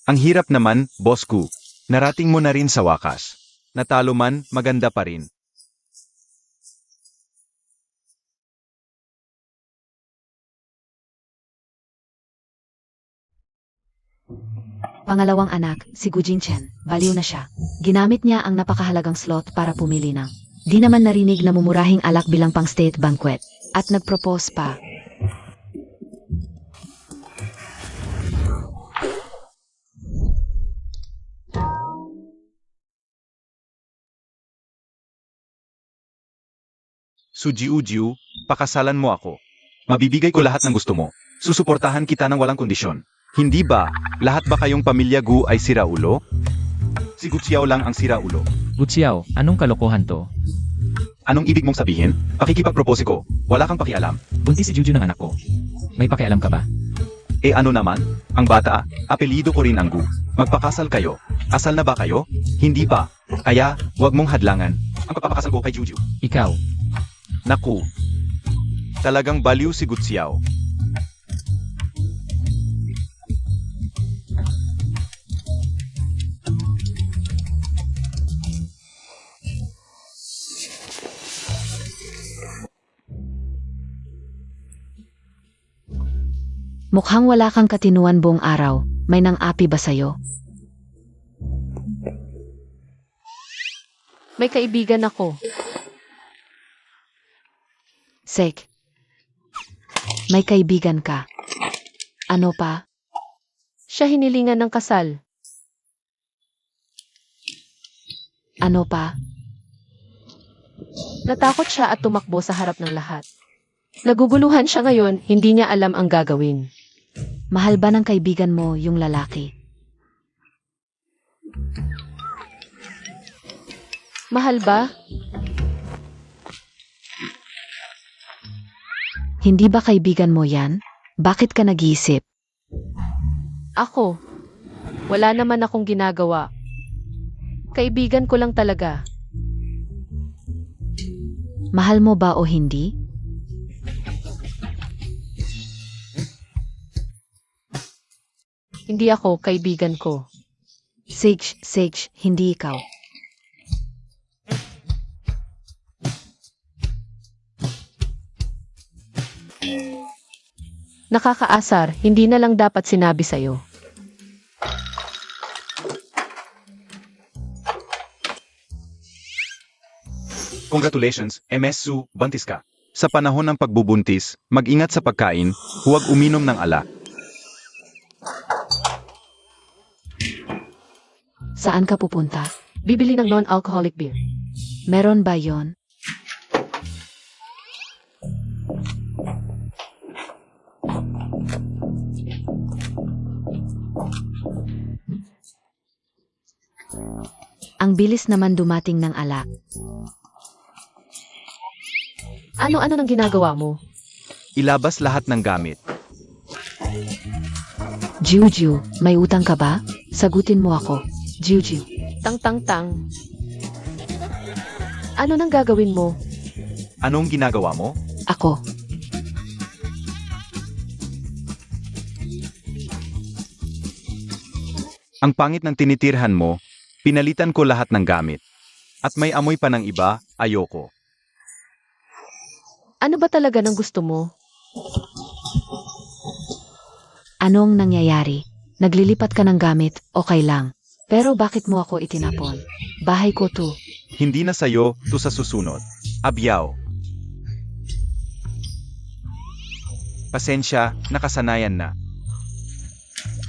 Ang hirap naman, Boss Gu. Narating mo na rin sa wakas. Natalo man, maganda pa rin. Pangalawang anak, si Gu Jingchen, baliw na siya. Ginamit niya ang napakahalagang slot para pumili ng di naman narinig na mumurahing alak bilang pang state banquet. At nagpropose pa. Su Jiu, pakasalan mo ako. Mabibigay ko lahat ng gusto mo. Susuportahan kita ng walang kondisyon. Hindi ba, lahat ba kayong pamilya Gu ay siraulo? Si Gu Xiao lang ang siraulo. Gutsiao, anong kalokohan to? Anong ibig mong sabihin? Pakikipagpropose ko. Wala kang pakialam. Buntis si Juju ng anak ko. May pakialam ka ba? Eh ano naman? Ang bata, apelido ko rin ang Gu. Magpakasal kayo. Asal na ba kayo? Hindi pa. Kaya, wag mong hadlangan. Ang pagpapakasal ko kay Juju. Ikaw, Naku. Talagang baliw si Gu Xiao. Mukhang wala kang katinuan buong araw. May nang-api ba sa'yo? May kaibigan ako. Sek. May kaibigan ka. Ano pa? Siya hinilingan ng kasal. Ano pa? Natakot siya at tumakbo sa harap ng lahat. Naguguluhan siya ngayon, hindi niya alam ang gagawin. Mahal ba ng kaibigan mo yung lalaki? Mahal ba? Hindi ba kaibigan mo yan? Bakit ka nag-iisip? Ako. Wala naman akong ginagawa. Kaibigan ko lang talaga. Mahal mo ba o hindi? Hindi ako kaibigan ko. Sage, hindi ikaw. Nakakaasar, hindi na lang dapat sinabi sa'yo. Congratulations, MS Su, buntis ka. Sa panahon ng pagbubuntis, mag-ingat sa pagkain, huwag uminom ng alak. Saan ka pupunta? Bibili ng non-alcoholic beer. Meron ba yon? Ang bilis naman dumating ng alak. Ano-ano nang ginagawa mo? Ilabas lahat ng gamit. Juju, may utang ka ba? Sagutin mo ako. Juju. Tang-tang-tang. Ano nang gagawin mo? Anong ginagawa mo? Ako. Ang pangit ng tinitirhan mo, pinalitan ko lahat ng gamit. At may amoy pa ng iba, ayoko. Ano ba talaga ng gusto mo? Anong nangyayari? Naglilipat ka ng gamit, okay lang. Pero bakit mo ako itinapon? Bahay ko to. Hindi na sayo, to sa susunod. Abyaw. Pasensya, nakasanayan na.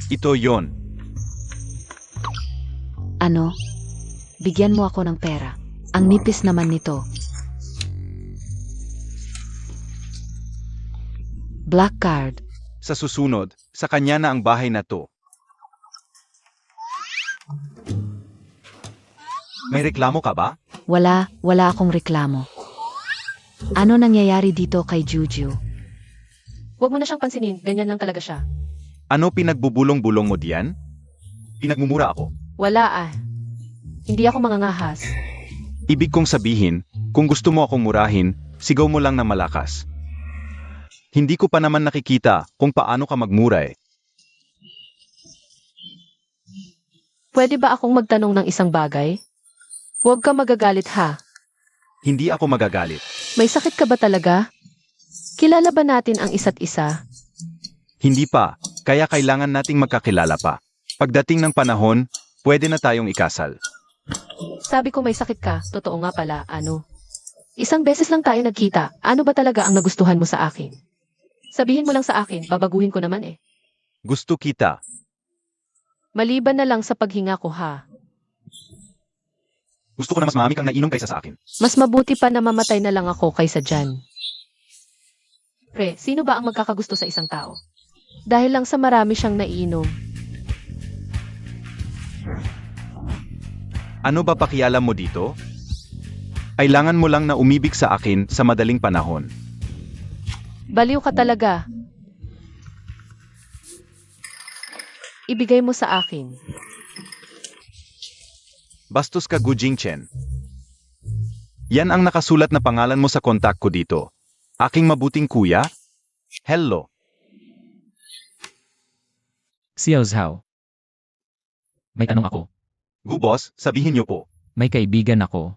Ito yon. Ano? Bigyan mo ako ng pera. Ang nipis naman nito. Black card. Sa susunod, sa kanya na ang bahay na to. May reklamo ka ba? Wala akong reklamo. Ano nangyayari dito kay Juju? Huwag mo na siyang pansinin, ganyan lang talaga siya. Ano pinagbubulong-bulong mo diyan? Pinagmumura ako. Wala ah. Hindi ako mangangahas. Ibig kong sabihin, kung gusto mo akong murahin, sigaw mo lang na malakas. Hindi ko pa naman nakikita kung paano ka magmura eh. Pwede ba akong magtanong ng isang bagay? Huwag ka magagalit ha. Hindi ako magagalit. May sakit ka ba talaga? Kilala ba natin ang isa't isa? Hindi pa, kaya kailangan nating magkakilala pa. Pagdating ng panahon, pwede na tayong ikasal. Sabi ko may sakit ka, totoo nga pala, ano? Isang beses lang tayo nagkita, ano ba talaga ang nagustuhan mo sa akin? Sabihin mo lang sa akin, babaguhin ko naman eh. Gusto kita. Maliban na lang sa paghinga ko ha. Gusto ko na mas marami kang nainom kaysa sa akin. Mas mabuti pa na mamatay na lang ako kaysa dyan. Pre, sino ba ang magkakagusto sa isang tao? Dahil lang sa marami siyang naiinom. Ano ba pakialam mo dito? Kailangan mo lang na umibig sa akin sa madaling panahon. Baliw ka talaga. Ibigay mo sa akin. Bastos ka, Gu Jingchen. Yan ang nakasulat na pangalan mo sa kontak ko dito. Aking mabuting kuya? Hello. Xiao Zhao. May tanong ako. Gu boss, sabihin niyo po. May kaibigan ako.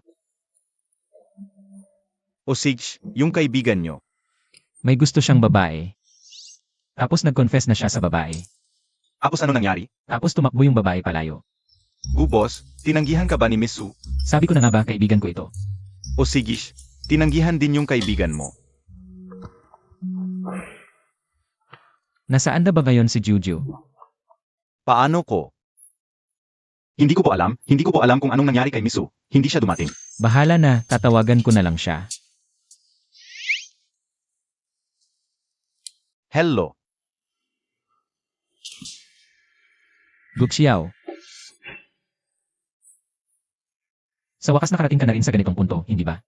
O Sig, yung kaibigan niyo. May gusto siyang babae. Tapos nag-confess na siya sa babae. Tapos ano nangyari? Tapos tumakbo yung babae palayo. Gu boss, tinanggihan ka ba ni Miss Su? Sabi ko na nga ba kaibigan ko ito. O Sigish, tinanggihan din yung kaibigan mo. Nasaan na ba ngayon si Juju? Paano ko? Hindi ko po alam kung anong nangyari kay Miss Su. Hindi siya dumating. Bahala na, tatawagan ko na lang siya. Hello. Guxiao. Sa wakas nakarating ka na rin sa ganitong punto, hindi ba?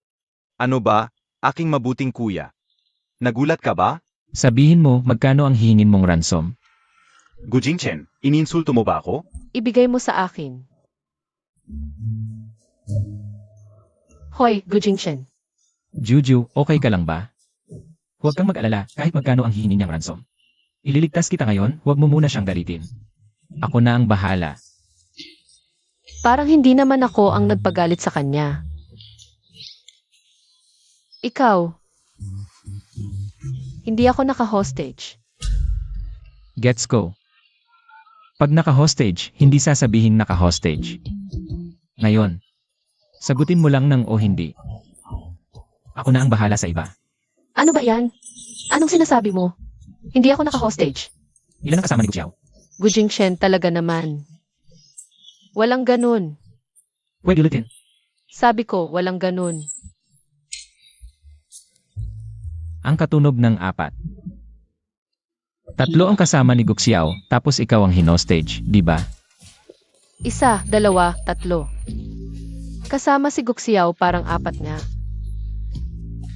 Ano ba, aking mabuting kuya? Nagulat ka ba? Sabihin mo, magkano ang hihingin mong ransom? Gu Jingchen, ininsulto mo ba ako? Ibigay mo sa akin. Hoy, Gu Jingchen. Juju, okay ka lang ba? Huwag kang mag-alala, kahit magkano ang hihingin niyang ransom. Ililigtas kita ngayon, huwag mo muna siyang galitin. Ako na ang bahala. Parang hindi naman ako ang nagpagalit sa kanya. Ikaw. Hindi ako naka-hostage. Gets ko. Pag naka-hostage, hindi sasabihin naka-hostage. Ngayon, sagutin mo lang ng o hindi. Ako na ang bahala sa iba. Ano ba yan? Anong sinasabi mo? Hindi ako naka-hostage. Ilan ang kasama ni Guxiao? Gu Jingchen talaga naman. Walang ganun. Pwede ulitin. Sabi ko, walang ganun. Ang katunog ng 4. 3 ang kasama ni Guxiao, tapos ikaw ang hinostage, di ba? 1, 2, 3. Kasama si Guxiao parang 4 nga.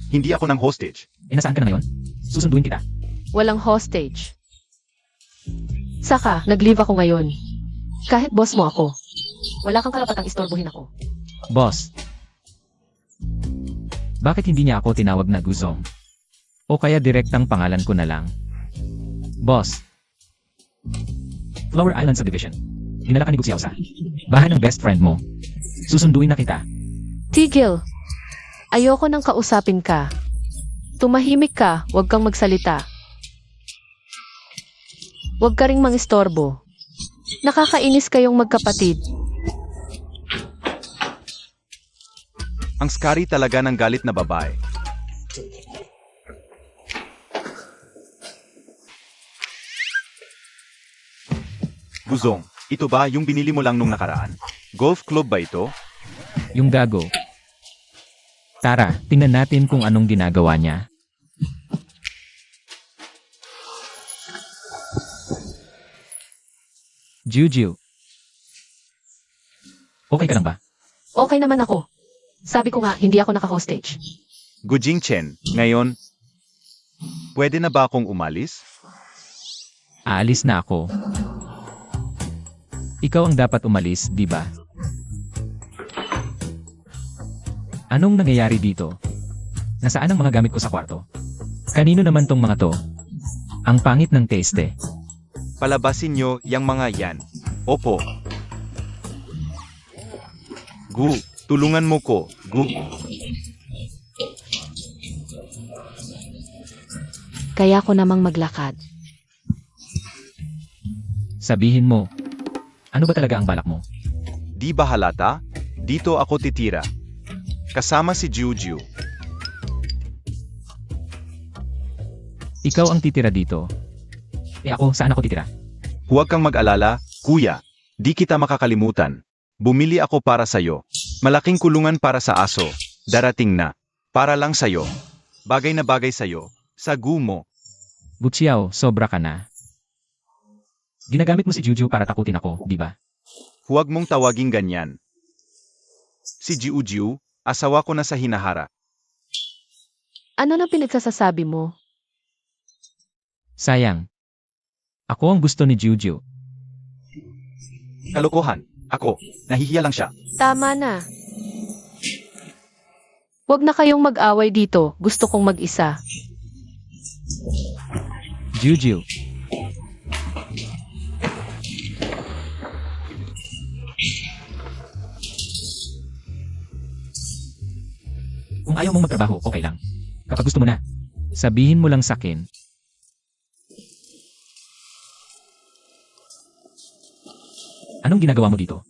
Hindi ako ng hostage. Nasaan ka na ngayon? Susunduin kita. Walang hostage. Saka, nag-leave ako ngayon. Kahit boss mo ako. Wala kang karapatang istorbohin ako. Boss. Bakit hindi niya ako tinawag na Guzong? O kaya direktang pangalan ko na lang? Boss. Flower Island Subdivision. Dinala ka ni Guxiao sa bahay ng best friend mo. Susunduin na kita. Tigil. Ayoko nang kausapin ka. Tumahimik ka, huwag kang magsalita. Huwag ka ring mangistorbo. Nakakainis kayong magkapatid. Ang scary talaga ng galit na babae. Guzong, ito ba yung binili mo lang nung nakaraan? Golf club ba ito? Yung gago. Tara, tingnan natin kung anong ginagawa niya. Juju. Okay ka lang ba? Okay naman ako. Sabi ko nga, hindi ako naka-hostage. Gu Jingchen, ngayon, pwede na ba akong umalis? Aalis na ako. Ikaw ang dapat umalis, di ba? Anong nangyayari dito? Nasaan ang mga gamit ko sa kwarto? Kanino naman tong mga to? Ang pangit ng taste. Palabasin nyo yang mga yan. Opo. Gu, tulungan mo ko. Gu. Kaya ko namang maglakad. Sabihin mo. Ano ba talaga ang balak mo? Di ba halata? Dito ako titira. Kasama si Juju. Ikaw ang titira dito. Ako, saan ako titira? Huwag kang mag-alala, kuya. Di kita makakalimutan. Bumili ako para sa'yo. Malaking kulungan para sa aso. Darating na. Para lang sa'yo. Bagay na bagay sa'yo. Sa gumo. Butsiao, sobra ka na. Ginagamit mo si Juju para takutin ako, di ba? Huwag mong tawaging ganyan. Si Juju, asawa ko na sa hinahara. Ano na pinagsasasabi mo? Sayang. Ako ang gusto ni Juju. Kalokohan. Ako. Nahihiya lang siya. Tama na. Huwag na kayong mag-away dito. Gusto kong mag-isa. Juju. Kung ayaw mong magtrabaho, okay lang. Kapag gusto mo na, sabihin mo lang sakin. Anong ginagawa mo dito?